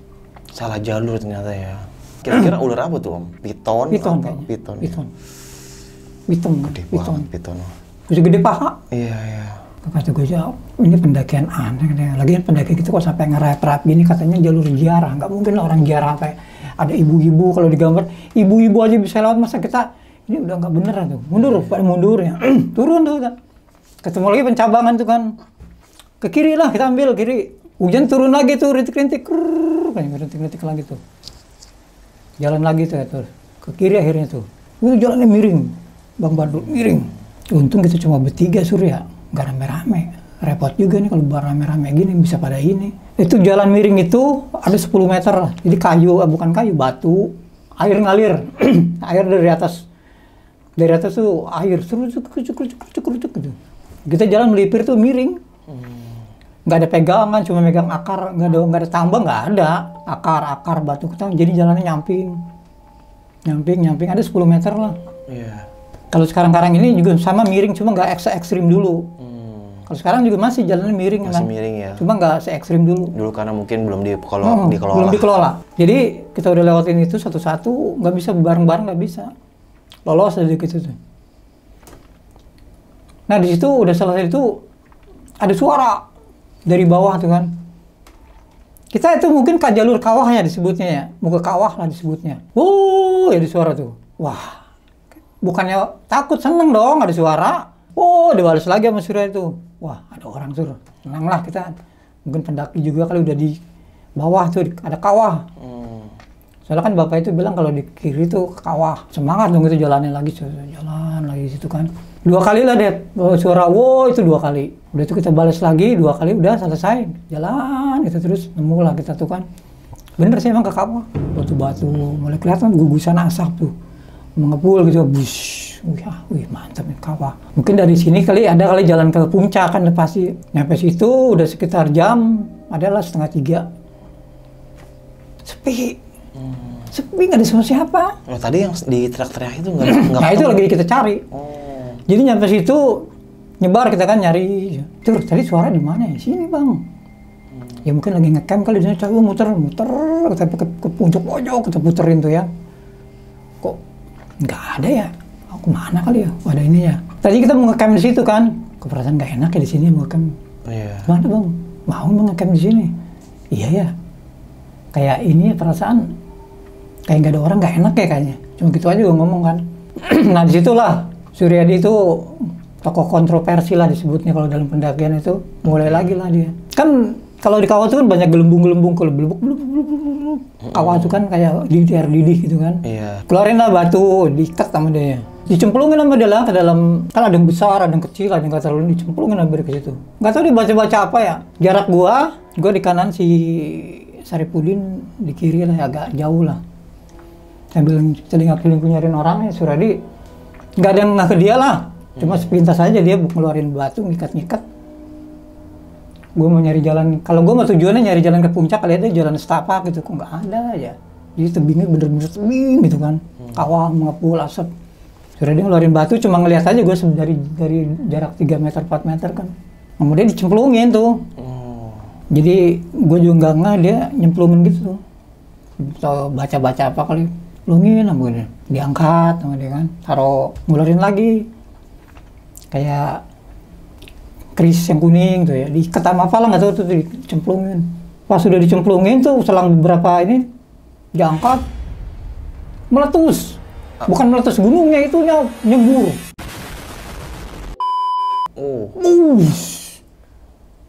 Salah jalur ternyata ya. Kira-kira ular apa tuh Om? Piton. Gede banget piton.
Bisa gede paha.
Iya.
Kata gue jawab, ini pendakian aneh. Lagian pendaki kita kok sampai ngerap gini, katanya jalur ziarah. Nggak mungkin lah orang ziarah kayak ada ibu-ibu kalau digambar, ibu-ibu aja bisa lewat, masa kita ini udah nggak bener tuh, mundur ya. Turun tuh kan. Ketemu lagi pencabangan tuh kan, ke kiri lah, kita ambil kiri. Hujan turun lagi tuh, rintik-rintik lagi tuh, jalan lagi tuh ya, tuh ke kiri akhirnya tuh. Itu jalannya miring, Bang Badul, miring. Untung kita cuma bertiga Surya, nggak rame-rame. Repot juga nih kalau rame-rame gini bisa pada ini. Itu jalan miring itu ada 10 meter lah, jadi bukan kayu, batu, air ngalir, air dari atas tuh air cukur gitu. Kita jalan melipir tuh miring, nggak ada pegangan, cuma megang akar, nggak ada tambang, nggak ada akar batu kita, jadi jalannya nyamping ada 10 meter lah.
Iya.
Kalau sekarang ini juga sama miring, cuma nggak ekstrim dulu. Kalau sekarang juga masih jalannya miring,
masih miring ya,
cuma nggak se-ekstrim dulu
karena mungkin belum
belum dikelola. Jadi kita udah lewatin itu satu-satu, nggak bisa bareng-bareng, nggak bisa. Lolos aja gitu tuh. Nah di situ udah selesai itu ada suara dari bawah tuh kan. Kita itu mungkin ke jalur kawahnya disebutnya ya, muka kawah lah disebutnya. Ya ada suara tuh. Wah, bukannya takut, seneng dong ada suara. Dibalas lagi sama Surya itu. Wah ada orang Sur, senang lah kita. Mungkin pendaki juga kali udah di bawah tuh ada kawah. Soalnya kan bapak itu bilang kalau di kiri itu ke kawah. Semangat dong itu jalannya lagi, jalan lagi situ kan. 2 kali lah deh suara itu 2 kali. Udah itu kita balas lagi 2 kali, udah selesai. Jalan kita terus nemu lah kita tuh kan. Bener sih emang ke kawah. Batu-batu mulai kelihatan gugusan asap tuh. Mengepul gitu, wih mantap nih kawah. Mungkin dari sini ada kali jalan ke puncak kan pasti. Nyampe situ udah sekitar jam, adalah 2:30. Sepi nggak ada siapa.
Tadi yang di teriak itu nggak.
Nah itu lagi kita cari. Jadi nyampe situ nyebar kita kan nyari. Terus tadi suara di mana ya? Sini Bang. Ya mungkin lagi ngecamp kali di sana, coba muter kita ke puncak pojok kita puterin tuh ya. Kok nggak ada ya? Kemana kali ya? Ada ini ya. Tadi kita mau ngecamp di situ kan. Keperasaan nggak enak ya di sini mau ngecamp.
Iya.
Mana Bang? Mau ngecamp di sini? Iya ya. Kayak ini perasaan kayak nggak ada orang, nggak enak ya kayaknya. Cuma gitu aja gue ngomong kan. Nah disitulah Suryadi itu tokoh kontroversi lah disebutnya kalau dalam pendakian itu. Mulai lagi lah dia. Kan kalau di kawah itu kan banyak gelembung-gelembung, kalau belubuk. Kawah itu kan kayak air didih gitu kan.
Iya.
Keluarin lah batu, diikat sama dia. Dicemplungin sama dia lah ke dalam, kan ada yang besar, ada yang kecil, ada yang nggak terlalu, dicemplungin sama dia ke situ. Nggak tahu dia baca-baca apa ya. Jarak gua di kanan, si Saripudin di kiri lah, agak jauh lah. Sambil telinga-telinga nyariin orang ya, Suryadi nggak ada yang ke dia lah. Cuma sepintas aja dia ngeluarin batu, ngikat-ngikat. Gue mau nyari jalan, kalau gue mau tujuannya nyari jalan ke puncak, kali ada jalan setapak gitu, kok nggak ada ya. Jadi tebingnya bener-bener tebing gitu kan. Kawah, mengepul, asap. Suryadi ngeluarin batu, cuma ngeliat aja gue dari jarak 3 meter, 4 meter kan. Kemudian dicemplungin tuh. Jadi gue juga nggak ngeh dia nyemplungin gitu. Atau baca-baca apa kali, plungin sama dia. Diangkat sama dia kan, taruh, ngeluarin lagi. Kayak keris yang kuning tuh ya, diikat sama apa lah nggak tahu tuh dicemplungin. Pas sudah dicemplungin tuh selang beberapa ini diangkat, meletus. Bukan meletus gunungnya, itu nyembur.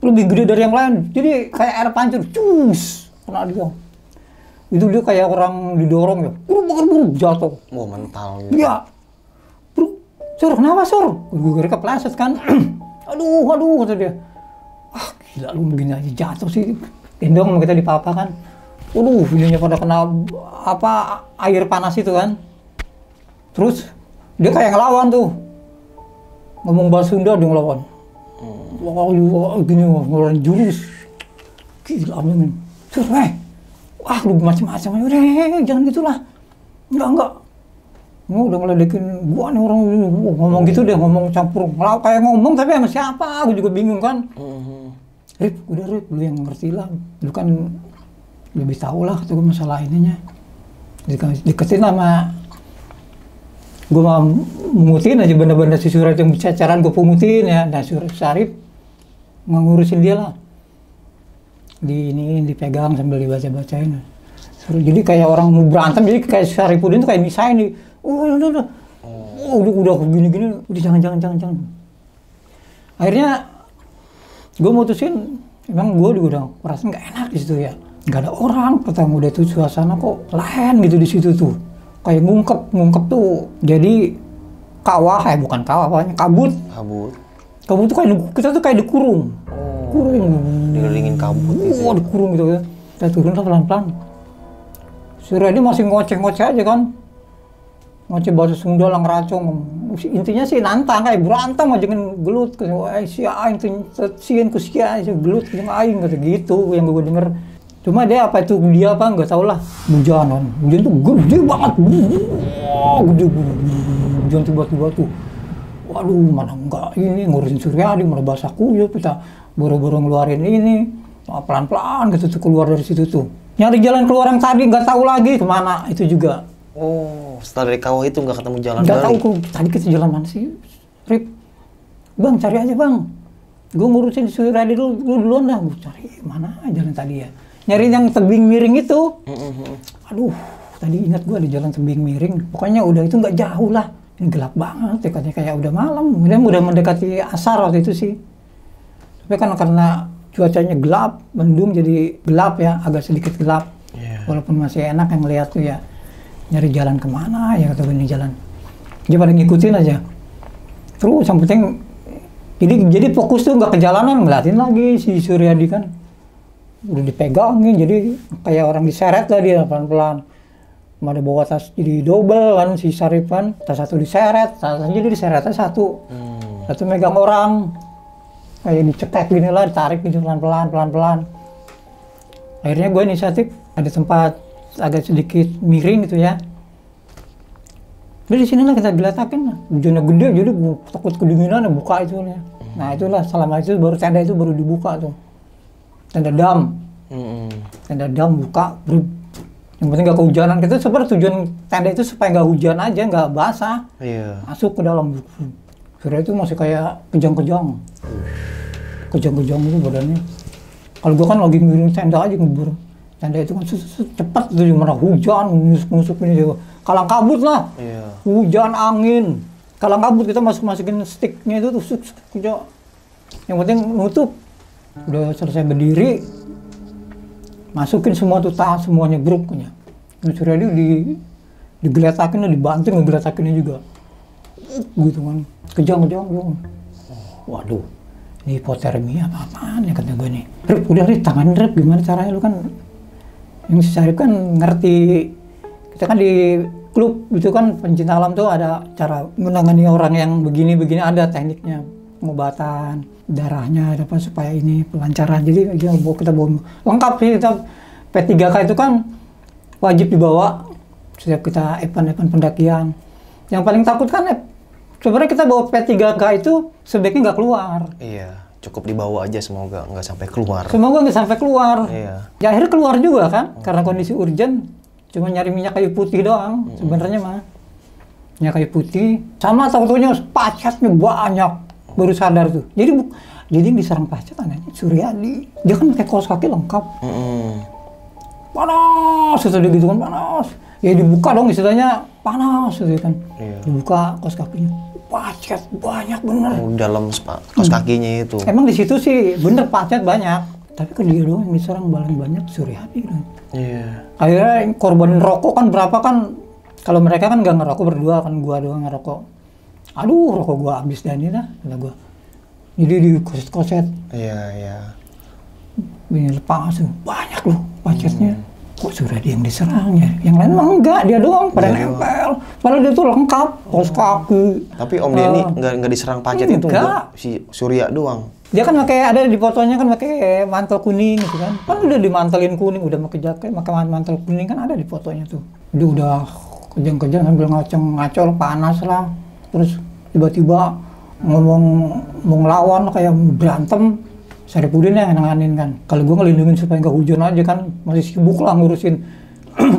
Lebih gede dari yang lain, jadi kayak air pancur, cus, kena dia. Itu dia kayak orang didorong ya, jatuh.
Mental.
Iya. Sur, kenapa Sur? Gue kepleset kan. aduh, kata dia. Gila lu begini aja jatuh sih. Gendong sama kita di papa kan. Ininya pada kena apa air panas itu kan. Terus dia kayak ngelawan tuh. Ngomong bahasa Sunda dia ngelawan. Gini ngeluarin jurus. Gila men. Sur, lu macam-macam. Udah, jangan gitulah. Enggak. Udah ngeledekin gua nih orang ngomong gitu deh, ngomong campur. Kayak ngomong tapi sama siapa? Aku juga bingung kan. Rip, lu yang ngerti lah. Lu kan lebih tahu lah kata gue masalah ininya. Deketin sama gue mau mengutin aja benda-benda si Surat yang cacaran gue pungutin ya. Nah Sarip ngurusin dia lah. Dipegang sambil dibaca-bacain. Jadi kayak orang mau berantem, jadi kayak Saripudin tuh kayak misain nih. Udah gini-gini, udah jangan. Akhirnya gue mutusin, emang gue juga udah merasa nggak enak di situ ya. Nggak ada orang, ketemu udah tuh suasana kok lain gitu di situ tuh. Kayak ngungkep tuh. Jadi bukan kawah, kabut. Kabut tuh kayak kita tuh kayak dikurung.
Dikelilingin kabut gitu.
Dikurung gitu ya. Kita turun lah pelan-pelan. Surya dia masih ngoceh-ngoceh aja kan. Ngoceh bahasa Sunda lah ngeracong. Intinya sih nantang kayak berantem aja dengan gelut. Si aing tuh sieun ku sia gelut jeung aing kata gitu yang gue denger. Cuma dia apa nggak tahu lah. Hujan tuh gede banget. Gede. Hujan tuh batu-batu. Waduh, mana enggak ini ngurusin Suryadi malah basaku ya kita buru-buru ngeluarin ini. Pelan-pelan gitu tuh keluar dari situ tuh. Nyari jalan keluar yang tadi nggak tahu lagi kemana itu juga.
Setelah dari kawah itu nggak ketemu jalan
nggak tahu tadi kita jalan mana sih, Rip? Bang, cari aja bang. Gue ngurusin Suryadi duluan dah. Gue cari mana jalan tadi ya. Nyari yang tebing miring itu. Aduh, tadi ingat gue ada jalan tebing miring. Pokoknya udah itu nggak jauh lah. Ini gelap banget, katanya kayak udah malam. Udah mendekati asar waktu itu sih. Tapi kan karena cuacanya gelap, mendung jadi gelap ya, agak sedikit gelap. Walaupun masih enak yang ngeliat tuh ya. Nyari jalan kemana ya kata gue ini jalan. Dia pada ngikutin aja. Terus yang penting, jadi fokus tuh nggak ke jalanan, ngeliatin lagi si Suryadi kan. Udah dipegangin, jadi kayak orang diseret lah dia pelan-pelan. Ada bawa tas jadi double kan si Sarip kan, tas satu diseret, tas jadi diseretnya satu. Satu megang orang. Kayak dicekek gini lah, ditarik gitu pelan-pelan. Akhirnya gue inisiatif, ada tempat agak sedikit miring gitu ya. Udah di sini lah kita geletakin lah. Hujannya gede jadi takut kedinginan buka itu ya. Nah itulah selama itu baru tenda itu baru dibuka tuh. Tenda dam. Tenda dam buka. Yang penting gak kehujanan. Kita sebenarnya tujuan tenda itu supaya gak hujan aja, gak basah. Masuk ke dalam. Surya itu masih kayak kejang-kejang. Kejang-kejang itu badannya. Kalau gua kan lagi miring tenda aja ngebur. Tenda itu kan cepat tuh mana hujan, nusuk ini juga. Kalang kabut lah. Hujan, angin. Kalang kabut kita masukin sticknya itu tuh kerja. Yang penting nutup. Udah selesai berdiri. Masukin semua tuh tas, semuanya grup punya. Surya digeletakin, dibanting ngegeletakinnya juga. Gitu kan. Kejang-kejang. Waduh. Ini hipotermia apa-apaan ya kata gue nih. Rip, udah Rip, tangan Rip, gimana caranya lu kan. Yang si Sarip kan ngerti. Kita kan di klub itu kan pencinta alam tuh ada cara menangani orang yang begini-begini, ada tekniknya. Pengobatan, darahnya apa supaya ini pelancaran. Jadi kita bawa lengkap sih. Kita P3K itu kan wajib dibawa setiap kita event pendakian. Yang paling takut kan sebenarnya kita bawa P3K itu sebaiknya nggak keluar.
cukup dibawa aja, semoga nggak sampai keluar.
Semoga nggak sampai keluar.
Iya.
Ya akhirnya keluar juga kan, karena kondisi urgent. Cuma nyari minyak kayu putih doang, sebenarnya mah. Minyak kayu putih, sama tahu-taunya pacatnya banyak. Baru sadar tuh. Jadi yang diserang pacat anaknya Suryadi. Dia kan pakai kaos kaki lengkap. Panas, setelah gitu kan panas. Ya dibuka dong istilahnya, panas gitu kan.
Iya.
Dibuka kaos kakinya. Pacet banyak bener.
Dalam kaos kakinya itu.
Emang di situ sih bener pacet banyak. Tapi kan dia doang yang diserang paling banyak Suryadi kan.
Iya.
Akhirnya korban rokok kan berapa kan. Kalau mereka kan nggak ngerokok berdua kan, gua doang ngerokok. Aduh rokok gua habis dan ini dah, kata gua. Jadi di koset-koset.
Iya.
Ini lepas tuh banyak loh pacetnya. Kok Suryadi yang diserang ya? Yang lain mah enggak, dia doang pada nempel. Padahal dia tuh lengkap, kaos kaki.
Tapi Om Denny nggak diserang pacet itu untuk si Surya doang.
Dia kan pakai, ada di fotonya kan pakai mantel kuning gitu kan. Kan udah dimantelin kuning, udah pakai jaket, pakai mantel kuning kan ada di fotonya tuh. Dia udah kejang-kejang sambil ngacol panas lah. Terus tiba-tiba ngomong mau ngelawan kayak berantem. Saripudin yang nanganin kan. Kalau gue ngelindungin supaya nggak hujan aja kan, masih sibuk lah ngurusin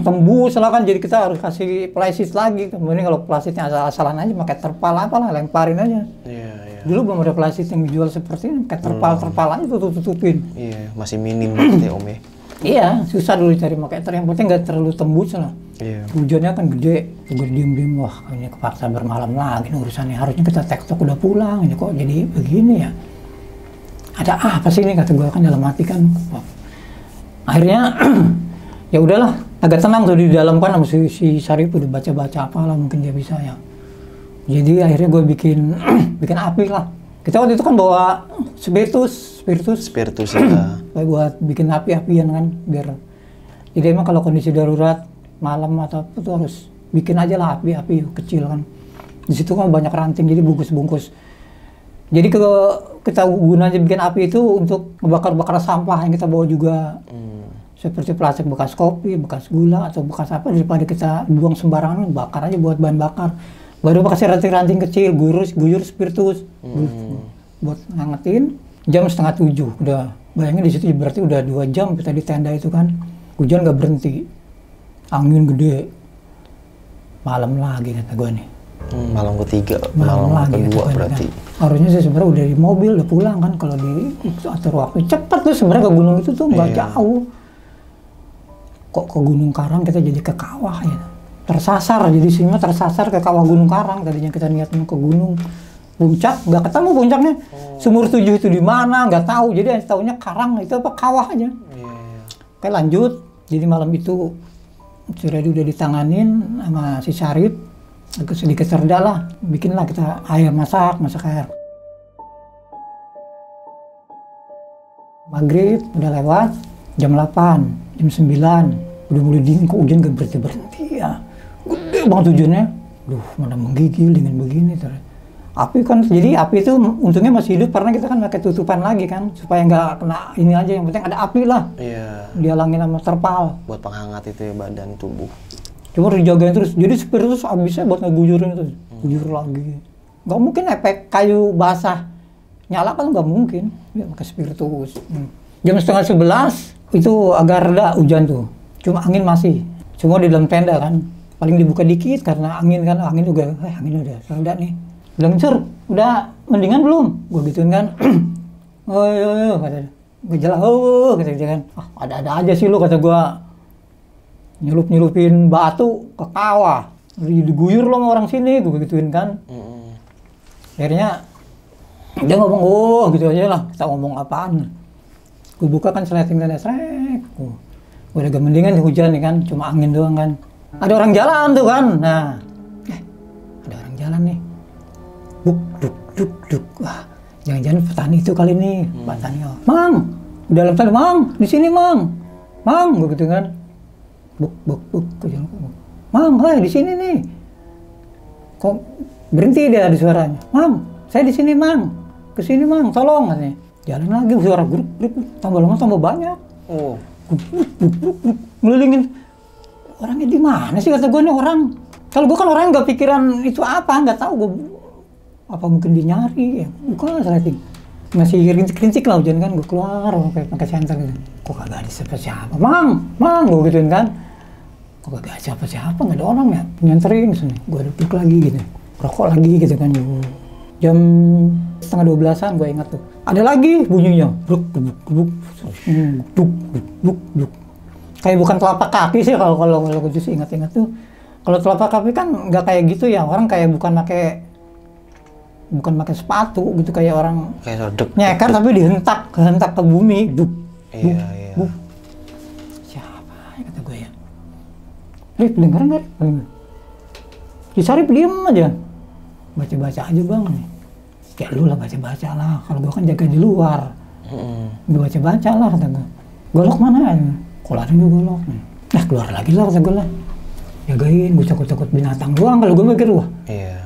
tembus lah kan. Jadi kita harus kasih plastik lagi. Kemudian kalau plastiknya asal-asalan aja pakai terpal apalah, lemparin aja. Iya. Dulu belum ada plastik yang dijual seperti ini, pakai terpal aja tutupin.
Iya, masih minim banget ya Om ya.
Iya, susah dulu cari pakai yang penting nggak terlalu tembus lah.
Iya.
Hujannya kan gede, gue diem-diem, wah ini kepaksa bermalam lagi nih urusannya. Harusnya kita tektok udah pulang, ini kok jadi begini ya. Ada apa sih ini, kata gue kan dalam hati kan. Akhirnya ya udahlah, agak tenang tuh di dalam kan sama si Sarip udah baca-baca apalah mungkin dia bisa ya. Jadi akhirnya gue bikin api lah. Kita waktu itu kan bawa spiritus
ya.
Buat bikin api-apian kan biar. Jadi emang kalau kondisi darurat malam atau apa tuh harus bikin aja lah api-api kecil kan. Di situ kan banyak ranting jadi bungkus-bungkus. Jadi kita gunanya bikin api itu untuk ngebakar-bakar sampah yang kita bawa juga. Seperti plastik bekas kopi, bekas gula, atau bekas apa, daripada kita buang sembarangan, bakar aja buat bahan bakar. Baru kasih ranting-ranting kecil, guyur spiritus. Buat ngangetin, jam 6:30 udah. Bayangin di situ berarti udah 2 jam kita di tenda itu kan. Hujan nggak berhenti. Angin gede. Malam lagi kata gue nih.
Malam ketiga, malam kedua berarti.
Kan. Harusnya sih sebenarnya udah di mobil, udah pulang kan. Kalau atur waktu cepet tuh sebenarnya ke gunung itu tuh nggak jauh. Kok ke Gunung Karang kita jadi ke kawah ya. Tersasar, jadi sini tersasar ke kawah Gunung Karang. Tadinya kita niat mau ke gunung puncak, nggak ketemu puncaknya. Sumur 7 itu di mana, nggak tahu. Jadi tahunya Karang itu apa kawah aja. Oke lanjut. Jadi malam itu Suryadi udah ditanganin sama si Sarip. Agak sedikit cerdas lah, bikinlah kita air masak air. Maghrib udah lewat, jam 8, jam 9, udah mulai dingin, kok hujan gak berhenti ya. Gede banget hujannya, duh mana menggigil dingin begini. Api kan, jadi api itu untungnya masih hidup karena kita kan pakai tutupan lagi kan, supaya nggak kena ini aja, yang penting ada api lah. Iya. Dihalangin sama terpal.
Buat penghangat itu ya badan tubuh.
Cuma dijagain terus, jadi spiritus habisnya buat ngegujurin itu, gujur lagi. Gak mungkin efek kayu basah nyala kan, nggak mungkin, ya pakai spiritus. Jam 10:30 itu agak reda hujan tuh, cuma angin masih. Cuma di dalam tenda kan, paling dibuka dikit karena angin kan, angin udah reda nih. Bilang Sur, udah mendingan belum? Gue gituin kan, oh kata gue jelas, kata dia kan, ada-ada aja sih lo, kata gue. Nyelupin batu ke kawah, diguyur lo sama orang sini, gue gituin kan. Akhirnya dia ngomong, gitu aja lah, kita ngomong apaan. Gue buka kan sleting tenda, gue udah agak mendingan hujan nih kan, cuma angin doang kan. Ada orang jalan tuh kan, nah, ada orang jalan nih, duk, wah, jangan-jangan petani itu kali nih, petani. Mang, udah dalam tenda, Mang, di sini Mang, gue gitu kan. Buk, Mang, di sini nih. Kok berhenti dia di suaranya. Mang, saya di sini Mang. Kesini Mang, tolong katanya. Jalan lagi suara grup, tambah lama tambah banyak. Ngelilingin. Orangnya di mana sih kata gue nih orang. Kalau gue kan orang nggak pikiran itu apa, nggak tahu gue. Apa mungkin dia nyari ya? Bukan setting. masih rintik-rintik lah hujan kan, gue keluar pakai senter gitu. Kok kagak ada siapa-siapa, mang, gue gituin kan. Kok kagak ada siapa-siapa, nggak ada orang ya, nyanterin sini. Gue duduk lagi gitu, rokok lagi gitu kan. Jam 11:30 gue ingat tuh. Ada lagi bunyinya, bluk, bluk, bluk, bluk, bluk, bluk. Kayak bukan telapak kaki sih kalau gue justru ingat-ingat tuh. Kalau telapak kaki kan nggak kayak gitu ya, orang kayak bukan pakai sepatu gitu, kayak orang nyeker tapi dihentak ke bumi, buk, buk, buk. Siapa ya kata gue ya? Rip, dengeran nggak? Si Sarip diem aja, baca-baca aja bang. Kayak lu lah baca-baca lah, kalau gue kan jaga di luar. Gue baca-baca lah kata gue. Golok mana ya? Keluarin gue golok. Nah keluar lagi lah kata gue lah. Jagain, gue takut-takut binatang doang kalau gue mikir wah.
Iya.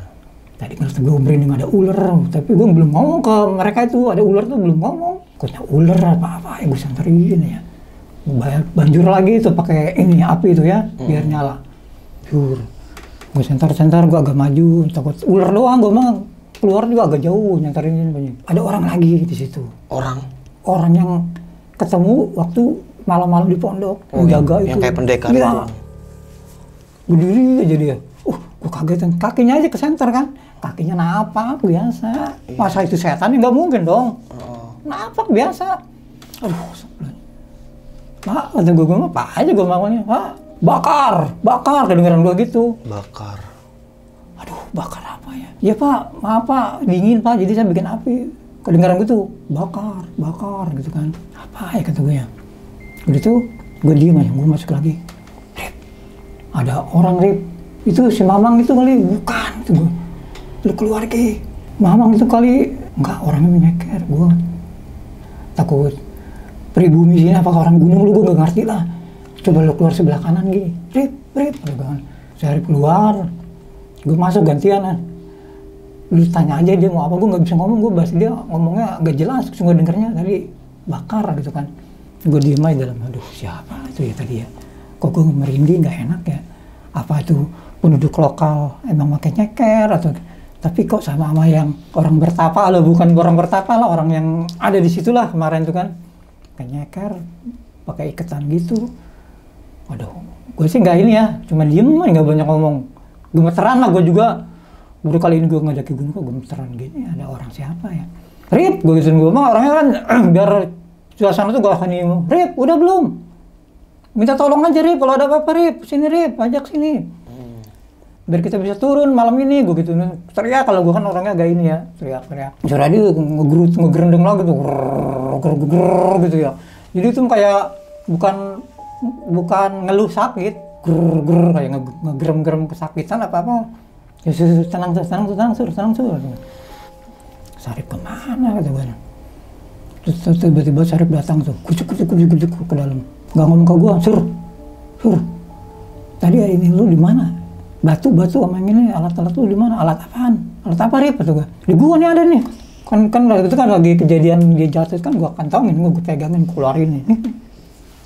Tadi kan gue merinding ada ular, tapi gue belum ngomong ke mereka itu ada ular tuh belum ngomong. Takutnya ular apa-apa ya gue senterin ya. Banjur lagi itu pakai ini api itu ya, biar nyala. Jur. Gue sentar, gue agak maju, takut ular doang gue mah keluar juga agak jauh nyenterin banyak. Ada orang lagi di situ. Orang yang ketemu waktu malam-malam di pondok, menjaga itu.
Yang kayak pendekar
ya.
itu.
Berdiri aja dia. Gue kagetan, kakinya aja ke senter kan. Kakinya napak biasa. Masa itu setan nggak mungkin dong. Napak biasa. Aduh, sebelum. Pak, kata gue mah, Pak aja gue maunya. Pak, bakar. Kedengeran gue gitu.
Bakar.
Aduh, bakar apa ya? Ya Pak, maaf Pak, dingin Pak, jadi saya bikin api. Kedengaran gue tuh, bakar gitu kan. Apa ya kata gue ya? Udah tuh, gue diem aja, gue masuk lagi. Rip, ada orang Rip. Itu si Mamang itu kali, bukan itu gue. Lu keluar Ki. Mamang itu kali, enggak orangnya menyeker. Gue takut pribumi sini apakah orang gunung lu, gue gak ngerti lah. Coba lu keluar sebelah kanan Ki. Rip, saya keluar. Gue masuk gantian kan. Lu tanya aja dia mau apa, gue gak bisa ngomong, gue bahas dia ngomongnya gak jelas, gue dengernya tadi bakar gitu kan. Gue diem aja dalam, aduh siapa itu ya tadi ya. Kok gue merinding gak enak ya. Apa itu penduduk lokal emang pakai nyeker atau tapi kok sama yang orang bertapa lah, bukan orang bertapa lah, orang yang ada di situlah kemarin tuh kan pakai nyeker, pakai iketan gitu. Waduh, gue sih nggak ini ya, cuma diem nggak banyak ngomong. Gemeteran lah gue juga. Baru kali ini gue ngajak gunung kok gemeteran gini, ada orang siapa ya? Rip, gue gituin gue mah orangnya kan biar suasana tuh gue akan nyium. Rip, udah belum? Minta tolong aja Rip, kalau ada apa-apa Rip, sini Rip, ajak sini. Biar kita bisa turun malam ini, gue gitu. Teriak, kalau gue kan orangnya agak ini ya, teriak. Suara dia ngegerendeng lah gitu, gitu ya. Jadi itu kayak bukan ngeluh sakit, kayak ngegerem kesakitan apa-apa. Ya tenang sur. Sarip kemana kata gue. Terus tiba-tiba Sarip datang tuh, kucuk ke dalam. Nggak ngomong ke gue, sur. Tadi ini lu di mana? Batu sama ini alat-alat lu di mana? Alat apaan? Alat apa Rip? Kata gue. Di gua nih ada nih. Kan itu kan lagi kejadian dia jatuh kan gua kantongin, gua pegangin, keluarin nih.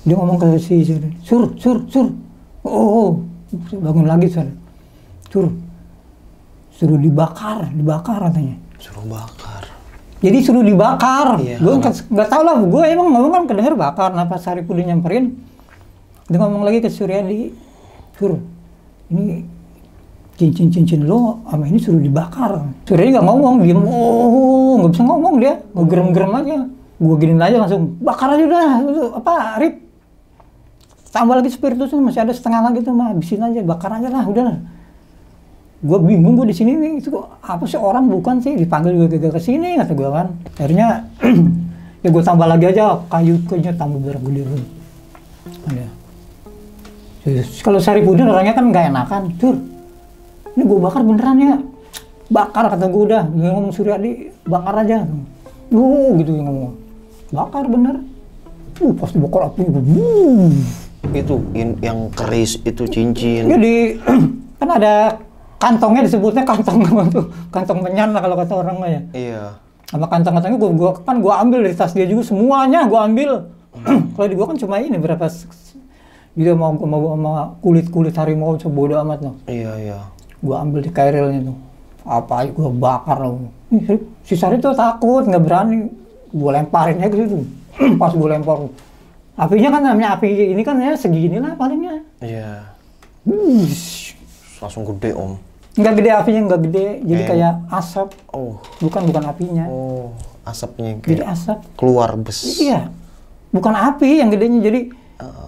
Dia ngomong ke si sur. Oh, bangun lagi sur. Suruh dibakar katanya.
Suruh bakar.
Jadi suruh dibakar.
Iya,
Gue nggak tahu lah. Gue emang ngomong kan kedenger bakar. Kenapa Sarip udah nyamperin? Dia ngomong lagi ke Suryadi. Sur, ini cincin lo sama ini suruh dibakar. Suryadi nggak ngomong, diem. Oh, nggak bisa ngomong dia. Ngegerem aja. Gue giniin aja langsung. Bakar aja udah. Apa, Rip? Tambah lagi spiritus masih ada setengah lagi tuh, mah habisin aja. Bakar aja lah, udah. Gue bingung, gue di sini nih, itu apa sih orang bukan sih, dipanggil gue ke sini kata gue kan. Akhirnya ya gue tambah lagi aja kayunya tambah berapa gede pun. Ada. Kalau Saripudin orangnya kan nggak enakan, Sur. Ini gue bakar beneran ya. Bakar kata gue udah, dia ngomong Suryadi, bakar aja. Gitu yang ngomong. Bakar bener. Pas dibakar api
Itu yang keris itu cincin.
Jadi kan ada kantongnya, disebutnya kantong menyan lah kalau kata orang mah ya.
Iya.
Sama kantong-kantongnya gua ambil dari tas dia juga, semuanya gua ambil. Kalau di gua kan cuma ini berapa dia mau kulit harimau, bodo amat loh.
Iya.
Gua ambil di kairelnya tuh. Apa gua bakar loh. Si Sari tuh takut, nggak berani. gue lemparin aja ke situ. Pas gue lempar, apinya kan namanya api ini kan ya segini lah palingnya.
Iya. Langsung gede om.
Nggak gede apinya, nggak gede, jadi kayak asap.
Oh.
Bukan apinya.
Oh, asapnya kayak
jadi asap.
Keluar bes.
Iya, bukan api yang gedenya, jadi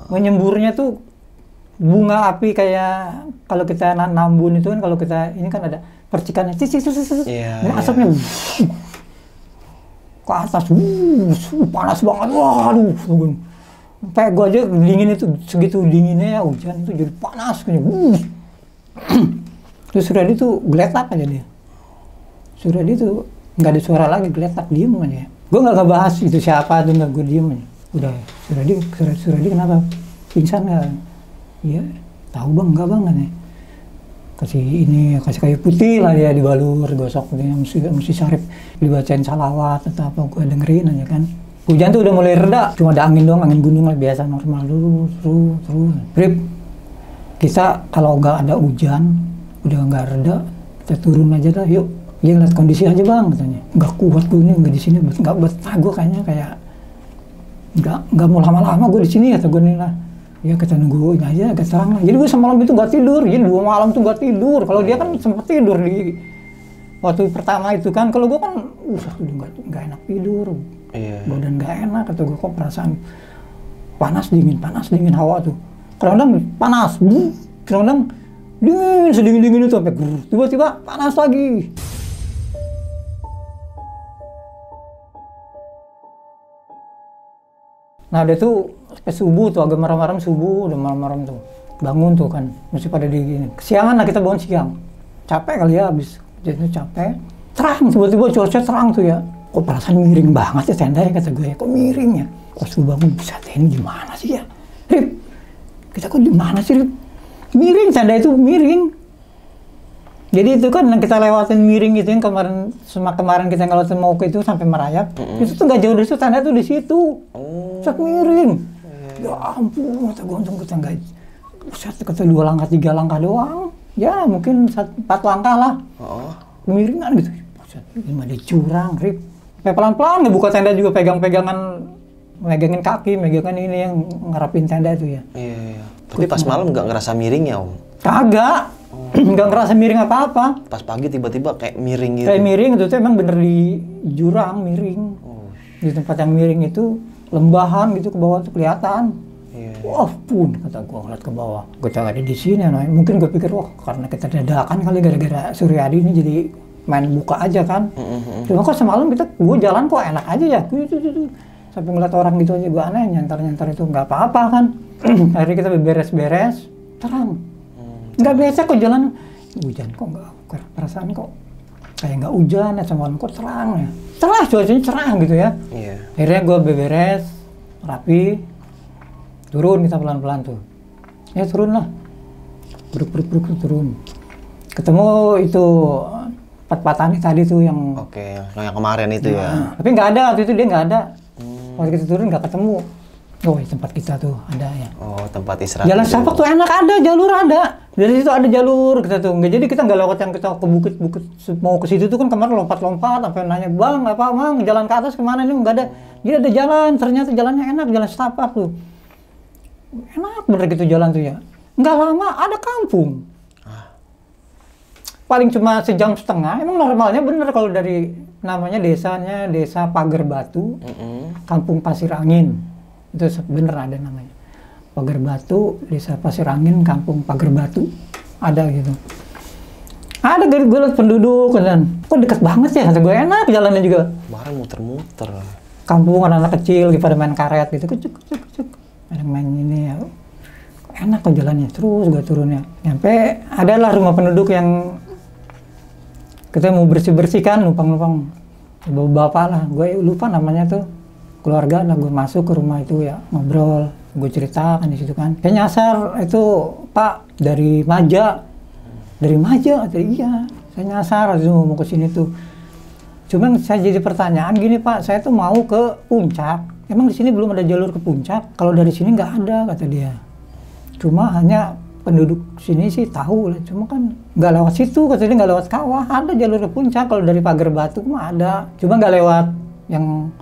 menyemburnya tuh bunga api kayak kalau kita nambun itu kan, kalau kita ini kan ada percikannya, asapnya ke atas, panas banget, waduh, sampai gua aja dingin itu, segitu dinginnya ya hujan itu jadi panas kayak, Terus Suryadi tuh geletak aja dia, Suryadi tuh nggak ada suara lagi, geletak diem aja. Gua nggak ngebahas itu siapa tuh, nggak, gue diem aja. Udah, Suryadi kenapa? Pingsan nggak? Iya, tahu bang, enggak bang katanya. Kasih kayu putih lah dia dibalur, gosok, mesti Syarif dibacain salawat atau apa, gue dengerin aja kan. Hujan tuh udah mulai reda, cuma ada angin doang, angin gunung lah biasa normal dulu, terus. Rip, kita kalau nggak ada hujan, udah nggak reda, kita turun aja dah, yuk. Dia ngeliat kondisi aja bang katanya. Nggak kuat gue ini, nggak di sini, nggak betah gue kayaknya kayak nggak mau lama-lama gue di sini kata gue nih lah. Ya kita nungguin aja agak terang lah. Jadi gue semalam itu nggak tidur, jadi 2 malam tuh nggak tidur. Kalau dia kan sempat tidur di waktu pertama itu kan. Kalau gue kan, udah nggak enak tidur, badan nggak enak. Kata gue kok perasaan panas dingin hawa tuh. Kadang-kadang panas, kadang-kadang dingin sedingin itu sampai tiba-tiba panas lagi. Nah dia tuh sampai subuh tuh, agak malam-malam subuh, udah malam-malam tuh bangun tuh kan, mesti pada di gini. Kesiangan lah kita bangun siang, capek kali ya abis jadi capek. Terang, tiba-tiba cuaca terang tuh ya. Kok perasaan miring banget ya tendanya kata gue ya, kok miring ya. Pas gue bangun, bisa ini gimana sih ya? Rip, kita kok di mana sih Rip? Miring, tenda itu miring. Jadi itu kan yang kita lewatin miring gitu yang kemarin kita ngelewatin mau ke itu sampai merayap. Itu tuh nggak jauh dari situ, tanda tuh di situ. Set miring. Ya ampun, kata gue untung kita nggak. Set kata 2 langkah 3 langkah doang. Ya mungkin 4 langkah lah. Miringan gitu. Set, ini mah di jurang, Rip. Sampai pelan-pelan ngebuka tenda juga, pegang-pegangan, megangin kaki, megangin ini yang ngerapin tenda itu ya.
Iya. Tapi pas malam nggak ngerasa miring ya om?
Kagak. Nggak ngerasa miring apa-apa.
Pas pagi tiba-tiba kayak miring gitu?
Kayak miring itu tuh emang bener di jurang, miring. Di tempat yang miring itu, lembahan gitu ke bawah tuh kelihatan. Wah pun, kata gue ngeliat ke bawah. Gue cak ada di sini, mungkin gue pikir, wah karena kita dadakan kali gara-gara Suryadi ini jadi main buka aja kan. Cuma kok semalam gue jalan kok enak aja ya. Sampai ngeliat orang gitu aja, gue aneh, nyantar-nyantar itu nggak apa-apa kan. Akhirnya kita beres-beres, terang. Nggak biasa kok jalan, hujan kok nggak, perasaan kok kayak nggak hujan ya, semalam kok terang ya. Cerah, cuacanya cerah gitu ya. Akhirnya gue beres, rapi, turun kita pelan-pelan tuh. Ya turun lah, buruk turun. Ketemu itu Patani tadi tuh yang...
Oke, yang kemarin itu ya.
Tapi nggak ada, waktu itu dia nggak ada. Waktu kita turun nggak ketemu. Oh, tempat kita tuh ada ya.
Oh, tempat istirahat.
Jalan Sapak tuh enak, ada jalur ada. Dari situ ada jalur kita tuh. Nggak, jadi kita nggak lewat yang kita ke bukit mau ke situ tuh kan kemarin lompat-lompat sampai nanya, "Bang, apa Bang? Jalan ke atas kemana ini?" Nggak ada. Jadi ada jalan, ternyata jalannya enak, jalan setapak tuh. Enak bener gitu jalan tuh ya. Nggak lama ada kampung. Paling cuma 1,5 jam. Emang normalnya bener kalau dari namanya desanya Desa Pagar Batu, Kampung Pasir Angin. Itu bener ada namanya. Pagar Batu, Desa Pasir Angin, Kampung Pagar Batu. Ada gitu. Ada gue liat penduduk dan kok dekat banget ya, kata gue, enak jalannya juga.
Kemarin muter-muter.
Kampung anak-anak kecil gitu pada main karet gitu, kucuk. Ada main ini ya. Enak kok jalannya, terus gue turunnya. Sampai adalah rumah penduduk yang kita mau bersih-bersih kan, numpang-numpang. Bapak lah, gue lupa namanya tuh. Keluarga lah, gue masuk ke rumah itu ya, ngobrol, gue ceritakan di situ kan. Kayak nyasar itu, Pak, dari Maja, atau iya, saya nyasar, mau ke sini tuh. Cuman saya jadi pertanyaan gini Pak, saya tuh mau ke puncak, emang di sini belum ada jalur ke puncak? Kalau dari sini nggak ada, kata dia. Cuma hanya penduduk sini sih tahu lah, cuma kan nggak lewat situ, kata dia, nggak lewat kawah, ada jalur ke puncak. Kalau dari Pagar Batu mah ada, cuma nggak lewat yang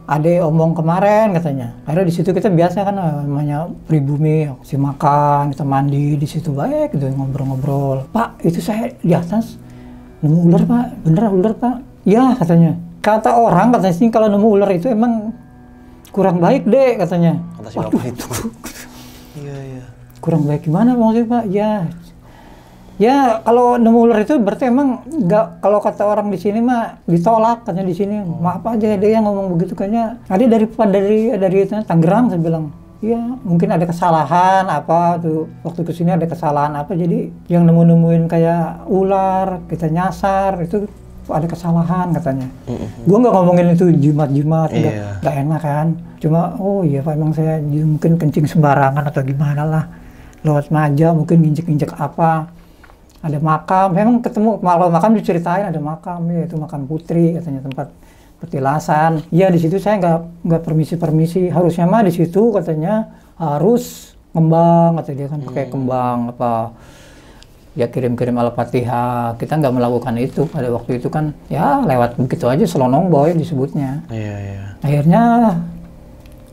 Ade omong kemarin katanya. Akhirnya di situ kita biasa kan namanya pribumi, si makan, kita mandi di situ baik gitu ngobrol-ngobrol. Pak, itu saya di atas nemu ular Pak, beneran ular Pak? Ya katanya. Kata orang katanya sih kalau nemu ular itu emang kurang baik deh katanya.
Kata si bapak itu. Iya iya.
Kurang baik gimana maksudnya Pak? Ya kalau nemu ular itu berarti emang nggak, kalau kata orang di sini mah ditolak katanya di sini. Maaf aja dia yang ngomong begitu kayaknya. Ada dari itu Tangerang saya bilang. Iya, mungkin ada kesalahan apa tuh waktu kesini ada kesalahan apa jadi yang nemuin kayak ular kita nyasar itu ada kesalahan katanya. Gua nggak ngomongin itu jimat-jimat, nggak enak kan. Cuma oh iya Pak emang saya mungkin kencing sembarangan atau gimana lah lewat maja mungkin nginjek-injek apa. Ada makam, memang ketemu kalau makam diceritain ada makam ya itu makam putri katanya tempat petilasan. Ya di situ saya nggak permisi harusnya mah di situ katanya harus kembang kata dia kan pakai kembang apa ya kirim-kirim Al-Fatihah. Kita nggak melakukan itu pada waktu itu kan ya lewat begitu aja selonong boy disebutnya. Iya. Akhirnya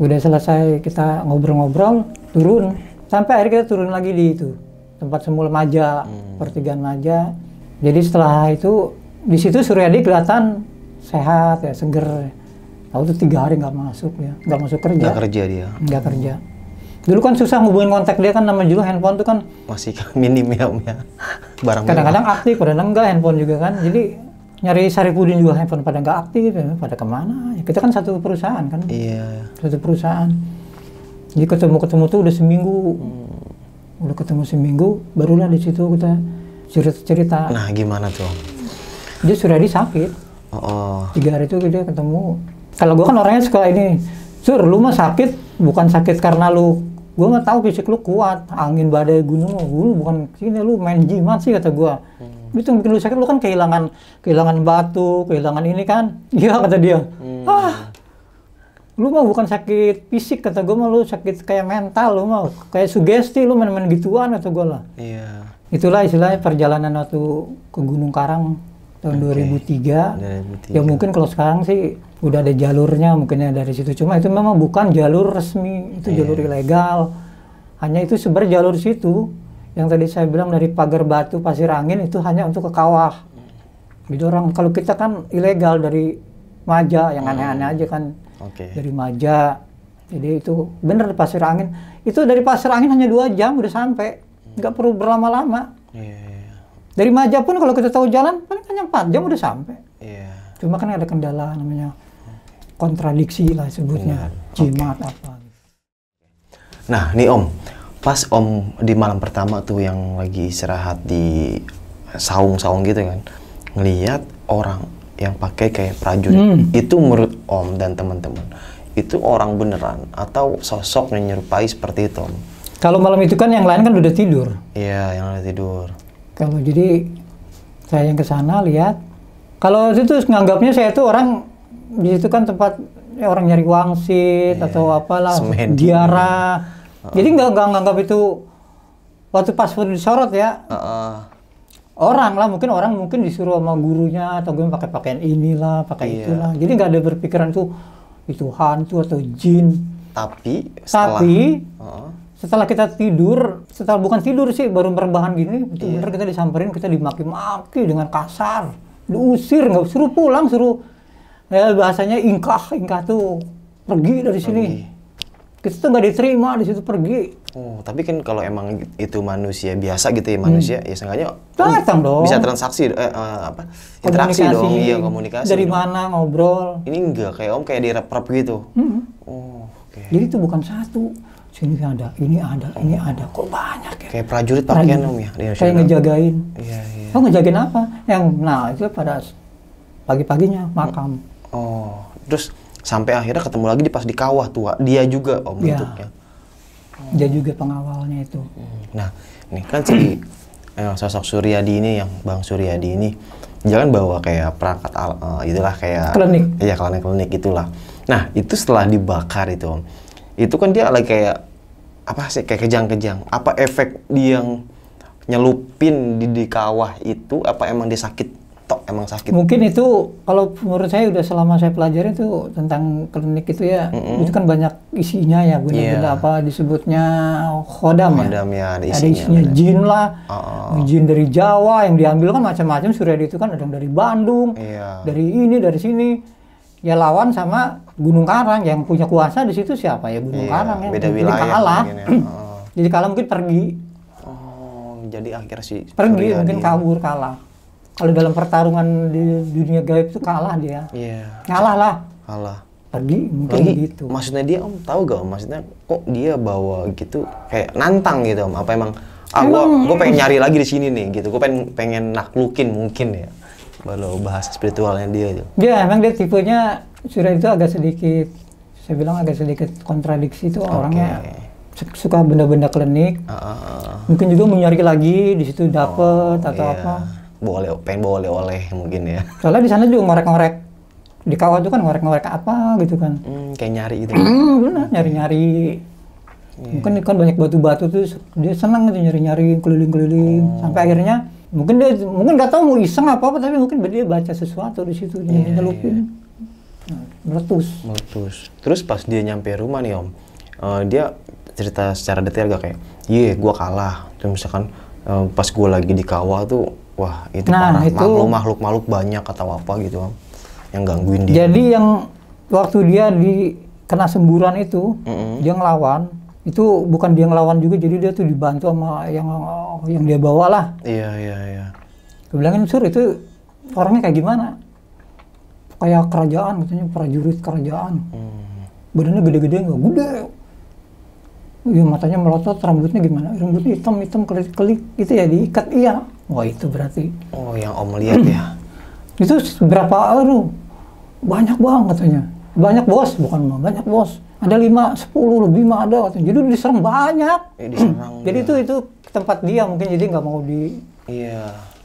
udah selesai kita ngobrol-ngobrol turun sampai akhirnya kita turun lagi di itu tempat semula Maja, pertigaan Maja. Jadi setelah itu di situ Suryadi kelihatan sehat ya, seger. Tahu tuh 3 hari nggak masuk ya, nggak masuk kerja.
Nggak kerja dia.
Nggak kerja. Dulu kan susah ngubungin kontak dia kan nama juga handphone tuh kan
masih minim ya Om ya. Barang
kadang-kadang aktif, kadang enggak handphone juga kan. Jadi nyari Saripudin juga handphone pada nggak aktif ya, pada kemana? Ya, kita kan satu perusahaan kan. Iya. Satu perusahaan. Jadi ketemu tuh udah seminggu. Udah ketemu seminggu, barulah di situ kita cerita.
Nah, gimana tuh?
Dia sudah sakit. 3 hari itu dia ketemu. Kalau gua kan orangnya suka ini, Sur, lu mah sakit bukan sakit karena gua nggak tahu fisik lu kuat, angin badai gunung, lu bukan sini lu main jimat sih kata gua. Itu yang bikin lu sakit, lu kan kehilangan batu, kehilangan ini kan. Iya kata dia. Lu mah bukan sakit fisik kata gue mah lu sakit kayak mental lu mah kayak sugesti lu main-main gituan kata gue lah. Iya. Itulah istilahnya perjalanan waktu ke Gunung Karang tahun 2003. Ya mungkin kalau sekarang sih udah ada jalurnya mungkinnya dari situ cuma itu memang bukan jalur resmi itu jalur ilegal. Hanya itu sebenarnya jalur situ yang tadi saya bilang dari Pagar Batu Pasir Angin itu hanya untuk ke kawah. Jadi orang kalau kita kan ilegal dari Maja yang aneh-aneh aja kan. Dari Maja, jadi itu bener Pasir Angin. Itu dari Pasir Angin hanya 2 jam udah sampai, nggak perlu berlama-lama. Dari Maja pun kalau kita tahu jalan, paling hanya 4 jam udah sampai. Cuma kan ada kendala namanya kontradiksi lah sebutnya, jimat apa.
Nah, nih Om, pas Om di malam pertama tuh yang lagi istirahat di saung-saung gitu kan, ngelihat orang yang pakai kayak prajurit itu menurut Om dan teman-teman itu orang beneran atau sosok yang nyerupai seperti itu Om?
Kalau malam itu kan yang lain kan udah tidur.
Iya, yang udah tidur.
Kalau jadi saya yang ke sana lihat, kalau itu nganggapnya saya itu orang di situ kan tempat orang nyari wangsit atau apalah diara. Jadi nggak nganggap itu waktu paspor disorot ya. Orang lah mungkin disuruh sama gurunya atau gue pakai pakaian inilah pakai itulah jadi nggak ada berpikiran tuh itu hantu atau jin tapi setelah kita tidur bukan tidur sih baru merebahan gini itu bener kita disamperin kita dimaki-maki dengan kasar diusir nggak suruh pulang suruh ya bahasanya ingkah tuh pergi dari sini kita tuh nggak diterima di situ pergi.
Tapi kan kalau emang itu manusia biasa gitu ya manusia, ya seenggaknya
datang dong.
Bisa transaksi, interaksi dong, iya komunikasi.
Dari mana ngobrol?
Ini enggak kayak Om kayak direp-rep gitu.
Jadi itu bukan satu. Sini ada, ini ada, kok banyak ya?
Kayak prajurit pakaian Om ya di Indonesia.
Kayak ngejagain.
Iya.
Oh ngejagain apa? Itu pada pagi-paginya makam.
Terus sampai akhirnya ketemu lagi pas di kawah tua, dia juga Om bentuknya.
Dia juga pengawalnya itu.
Nah, ini kan si sosok Suryadi ini yang Bang Suryadi ini jangan bawa kayak perangkat itulah kayak
klinik.
Iya, klinik itulah. Nah, itu setelah dibakar itu Om. Itu kan dia lagi kayak apa sih kayak kejang-kejang. Apa efek dia yang nyelupin di kawah itu apa emang dia sakit tok emang sakit?
Mungkin itu kalau menurut saya udah selama saya pelajari itu tentang klinik itu ya, itu kan banyak isinya ya, benda-benda apa disebutnya khodam ya.
Khodam ya, ada
Ada isinya jin lah, jin dari Jawa yang diambil kan macam-macam. Suryadi itu kan ada yang dari Bandung, dari ini, dari sini. Ya lawan sama Gunung Karang yang punya kuasa di situ siapa ya, Gunung Karang ya.
Beda
Jadi
wilayah
kalah.
ya.
Jadi kalah mungkin pergi.
Jadi akhirnya si
Pergi
Suryadi
mungkin kabur, kalah. Kalau dalam pertarungan di dunia gaib itu kalah dia. Kalah lah.
Kalah.
Pergi mungkin
Lagi,
gitu.
maksudnya dia Om tahu gak Om? Maksudnya kok dia bawa gitu kayak nantang gitu Om? Apa emang gue pengen nyari lagi di sini nih gitu. Gue pengen naklukin mungkin ya. Kalau bahasa spiritualnya dia itu.
Ya emang dia tipenya Surya itu agak sedikit, saya bilang agak sedikit kontradiksi itu orangnya suka benda-benda klinik. Mungkin juga mencari lagi di situ dapet atau apa.
Pengen bawa oleh-oleh mungkin ya.
Soalnya di sana juga ngorek-ngorek di kawah itu kan ngorek-ngorek apa gitu kan.
Kayak nyari gitu.
Benar, nyari-nyari. Mungkin kan banyak batu-batu tuh dia senang gitu nyari-nyari keliling-keliling sampai akhirnya mungkin nggak tahu mau iseng apa tapi mungkin dia baca sesuatu di situ dia nyelupin. Meletus.
Terus pas dia nyampe rumah nih Om, dia cerita secara detail gak kayak, gue kalah. Terus misalkan pas gue lagi di kawah tuh, wah itu parah, makhluk banyak atau apa gitu Om, yang gangguin dia.
Jadi yang waktu dia kena semburan itu, dia ngelawan, itu bukan dia ngelawan juga, jadi dia tuh dibantu sama yang dia bawa lah.
Iya.
Gue bilangin, Sur itu orangnya kayak gimana? Kayak kerajaan, katanya prajurit kerajaan. Badannya gede-gede nggak? Gede. Ya, matanya melotot, rambutnya gimana? Rambutnya hitam kelik-kelik, itu ya diikat, iya. Wah itu berarti.
Oh yang Om lihat ya?
Itu berapa banyak banget katanya. Banyak bos, bukan banyak bos. Ada 5, 10 lebih mah ada katanya. Jadi diserang banyak.
Diserang.
Jadi itu tempat dia mungkin jadi nggak mau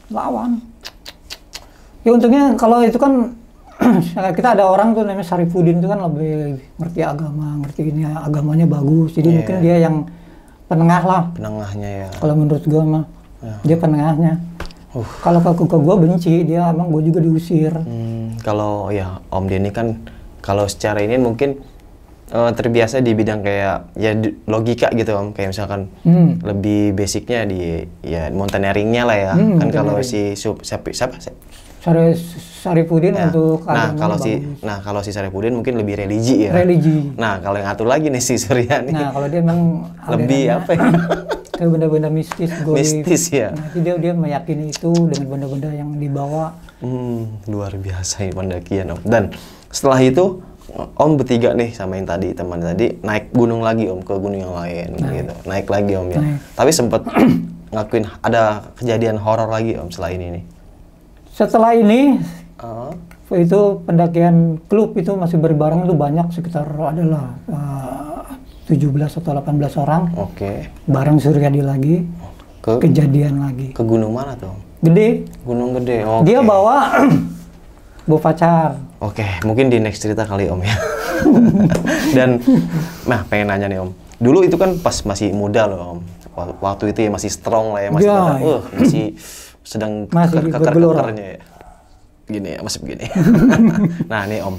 lawan. Ya untungnya kalau itu kan kita ada orang tuh namanya Sarifudin itu kan lebih ngerti agama, ngerti ini agamanya bagus. Jadi mungkin dia yang penengah lah.
Penengahnya ya.
Kalau menurut gua mah dia penengahnya. Kalau ke gua benci, dia emang gua juga diusir.
Kalau ya Om Denny kan kalau secara ini mungkin terbiasa di bidang kayak ya logika gitu Om, kayak misalkan lebih basicnya di ya mountaineeringnya lah ya. Kan kalau si siapa?
Sarifudin untuk
kalau si Sarifudin mungkin lebih religi ya.
Religi.
Nah, kalau yang satu lagi nih si Surya nih.
Nah, kalau dia memang
lebih apa ya?
Kayak benda-benda mistis,
mistis ya.
Nah, dia meyakini itu dengan benda-benda yang dibawa.
Luar biasa ini pendakian Om. Dan setelah itu Om bertiga nih sama yang tadi teman tadi naik gunung lagi Om, ke gunung yang lain gitu. Naik lagi Om ya. Tapi sempat ngakuin ada kejadian horor lagi Om selain ini.
Setelah ini itu pendakian klub itu masih berbareng itu banyak, sekitar adalah 17 atau 18 orang. Bareng Suryadi lagi. Kejadian lagi.
Ke gunung mana tuh?
Gede.
Gunung Gede.
Dia bawa pacar.
Mungkin di next cerita kali Om ya. Dan nah pengen nanya nih Om. Dulu itu kan pas masih muda loh Om. Waktu itu ya masih strong lah ya, masih sedang keker-kekernya ya. Gini ya, masih begini. Nah nih Om,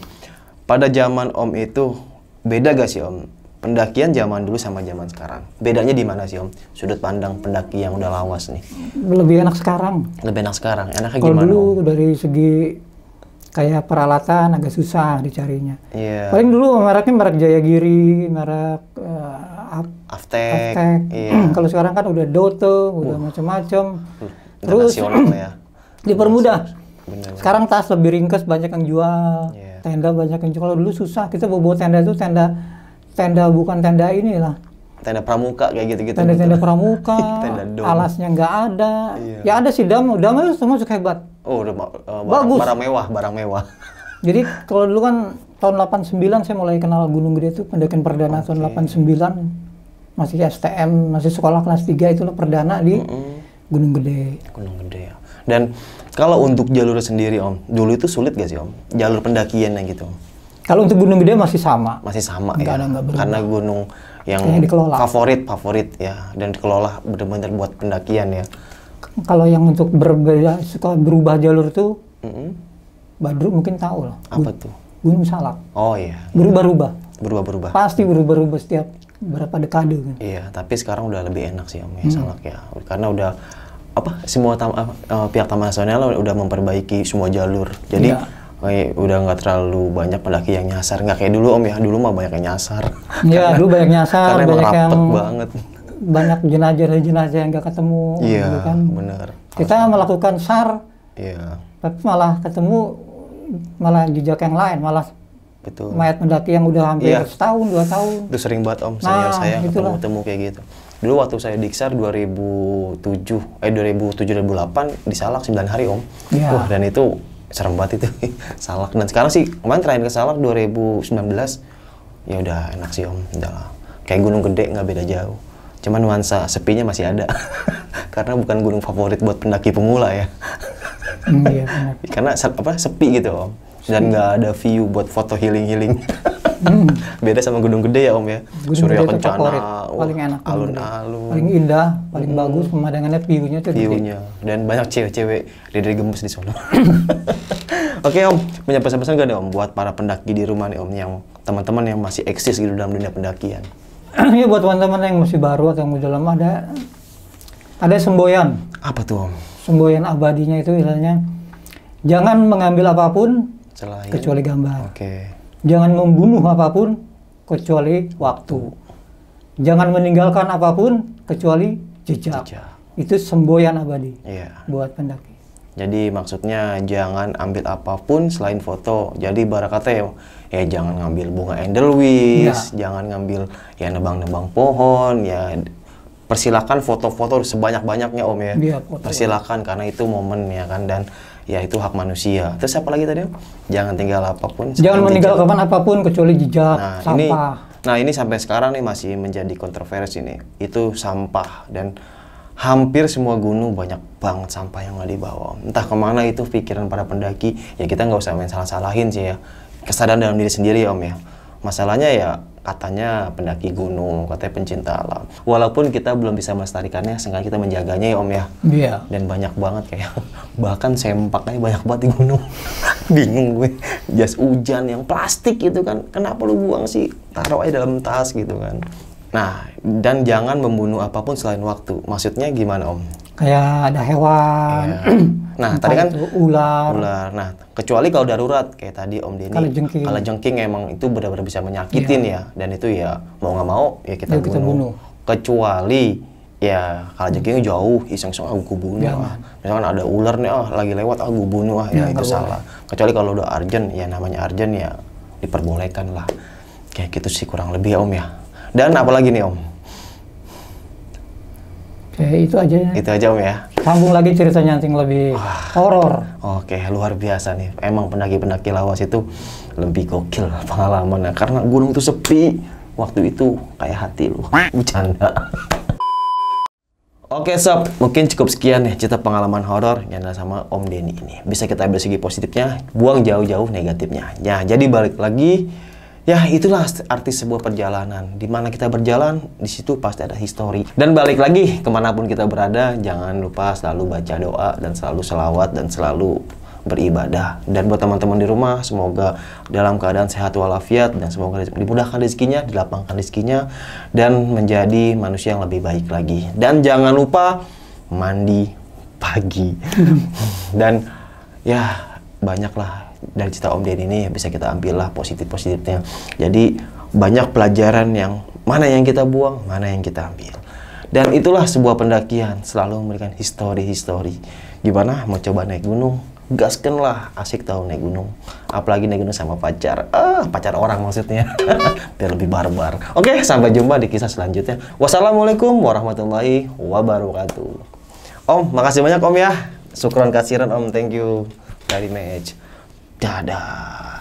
pada zaman Om itu beda gak sih Om? Pendakian zaman dulu sama zaman sekarang. Bedanya di mana sih Om? Sudut pandang pendaki yang udah lawas nih.
Lebih enak sekarang.
Lebih enak sekarang. Enaknya
gimana? Kalau dulu
Om?
Dari segi kayak peralatan agak susah dicarinya. Paling dulu mereknya merek Jayagiri, merek Aftek. Kalau sekarang kan udah Doto, udah macam-macam. Terus
ya.
Dipermudah. Sekarang tas lebih ringkas, banyak yang jual. Tenda banyak yang jual. Kalau dulu susah, kita bawa tenda itu tenda bukan tenda inilah.
Tenda pramuka kayak gitu-gitu.
Tenda pramuka, alasnya nggak ada. Ya ada sih dam itu semua suka hebat.
Bagus. Barang mewah.
Jadi kalau dulu kan tahun 89 saya mulai kenal Gunung Gede itu, pendakian perdana tahun 89. Masih STM, masih sekolah kelas 3 itu loh perdana di Gunung Gede.
Gunung Gede ya. Dan kalau untuk jalur sendiri Om, dulu itu sulit gak sih Om? Jalur pendakiannya gitu.
Kalau untuk Gunung Gede masih sama.
Masih sama ya. Karena gunung yang favorit ya, dan dikelola benar-benar buat pendakian ya.
Kalau yang untuk suka berubah jalur itu Badruk mungkin tahu lah.
Apa tuh?
Gunung Salak.
Oh iya.
Berubah-ubah.
Berubah-berubah.
Pasti berubah-ubah setiap berapa dekade kan.
Iya, tapi sekarang udah lebih enak sih Om ya, Salak ya. Karena udah apa? Semua pihak Taman Nasional udah memperbaiki semua jalur. Jadi udah nggak terlalu banyak pendaki yang nyasar. Nggak kayak dulu Om ya. Dulu mah banyak yang nyasar.
Iya, dulu banyak nyasar,
karena
banyak yang
banget.
Banyak jenazah yang nggak ketemu.
Iya,
gitu kan.
benar.
Kita melakukan SAR.
Iya.
Tapi malah ketemu malah jejak yang lain, malah
betul.
Mayat pendaki yang udah hampir setahun, 2 tahun.
Itu sering banget Om, senior saya ketemu kayak gitu. Dulu waktu saya diksar 2007-2008 di Salak 9 hari Om.
Ya.
Wah, dan itu serem banget itu Salak. Dan sekarang sih kemarin terakhir ke Salak 2019 ya udah enak sih Om, udah lah. Kayak Gunung Gede nggak beda jauh. Cuman nuansa sepinya masih ada. Karena bukan gunung favorit buat pendaki pemula ya.
Iya, benar.
Karena sepi gitu Om. Dan nggak ada view buat foto healing-healing. Beda sama Gunung Gede ya Om ya.
Gunung
Surya
Gede
Kencana,
paling enak,
alun-alun.
paling indah, paling bagus pemandangannya, view-nya tuh.
View-nya. Dan banyak cewek-cewek dari gemes di sana. Oke Om, punya pesan-pesan gak nih Om buat para pendaki di rumah nih Om, yang teman-teman yang masih eksis gitu dalam dunia pendakian?
Iya, buat teman-teman yang masih baru atau yang udah lama ada semboyan.
Apa tuh Om?
Semboyan abadinya itu istilahnya, jangan mengambil apapun kecuali gambar.
Oke.
Jangan membunuh apapun kecuali waktu. Jangan meninggalkan apapun kecuali jejak. Itu semboyan abadi buat pendaki.
Jadi maksudnya jangan ambil apapun selain foto. Jadi barakatnya ya jangan ngambil bunga Edelweiss, jangan ngambil ya nebang-nebang pohon, ya persilakan foto-foto sebanyak-banyaknya Om ya. Persilakan karena itu momen ya kan, dan ya itu hak manusia. Terus apa lagi tadi Om? Jangan tinggal apapun.
Jangan meninggalkan apapun kecuali jejak, sampah.
Ini sampai sekarang nih masih menjadi kontroversi nih. Itu sampah, dan hampir semua gunung banyak banget sampah yang nggak dibawa. Entah kemana itu pikiran para pendaki. Ya kita nggak usah main salah-salahin sih ya. Kesadaran dalam diri sendiri Om ya. Masalahnya ya katanya pendaki gunung, katanya pencinta alam. Walaupun kita belum bisa melestarikannya, seenggaknya kita menjaganya ya Om ya.
Iya.
Dan banyak banget kayak bahkan sempaknya banyak banget di gunung. Bingung gue. Jas hujan yang plastik gitu kan. Kenapa lu buang sih? Taruh aja dalam tas gitu kan. Nah, dan jangan membunuh apapun selain waktu. Maksudnya gimana Om?
Kayak ada hewan.
Nah, tadi kan
ular.
Nah, kecuali kalau darurat kayak tadi Om Denny. Kalajengking emang itu benar-benar bisa menyakitin ya. Dan itu ya mau nggak mau ya kita bunuh. Kecuali ya kalajengking jauh, iseng-iseng aku bunuh. Misalkan ada ular nih, lagi lewat aku bunuh, ya itu salah. Kecuali kalau udah urgent, ya namanya urgent ya diperbolehkan lah. Kayak gitu sih kurang lebih ya Om ya. Dan apalagi nih Om?
Oke, itu aja ya.
Itu aja Om ya.
Sambung lagi ceritanya yang lebih horor.
Oke, luar biasa nih. Emang pendaki-pendaki lawas itu lebih gokil pengalamannya. Karena gunung itu sepi. Waktu itu kayak hati lu. Bercanda. Oke sob, mungkin cukup sekian ya cerita pengalaman horor yang ada sama Om Denny ini. Bisa kita ambil segi positifnya, buang jauh-jauh negatifnya. Ya, jadi balik lagi. Ya, itulah arti sebuah perjalanan. Di mana kita berjalan, di situ pasti ada histori. Dan balik lagi, kemanapun kita berada, jangan lupa selalu baca doa, dan selalu selawat, dan selalu beribadah. Dan buat teman-teman di rumah, semoga dalam keadaan sehat walafiat, dan semoga dimudahkan rezekinya, dilapangkan rezekinya, dan menjadi manusia yang lebih baik lagi. Dan jangan lupa mandi pagi. Dan ya, banyaklah dari cerita Om Denny ini bisa kita ambil lah positif-positifnya. Jadi banyak pelajaran yang mana yang kita buang, mana yang kita ambil. Dan itulah sebuah pendakian, selalu memberikan histori-histori. Gimana mau coba naik gunung? Gaskan lah, asik tahu naik gunung. Apalagi naik gunung sama pacar. Pacar orang maksudnya. Biar lebih barbar. Oke, sampai jumpa di kisah selanjutnya. Wassalamualaikum warahmatullahi wabarakatuh. Om, makasih banyak Om ya. Syukron kasiran Om, thank you very much. Dadah.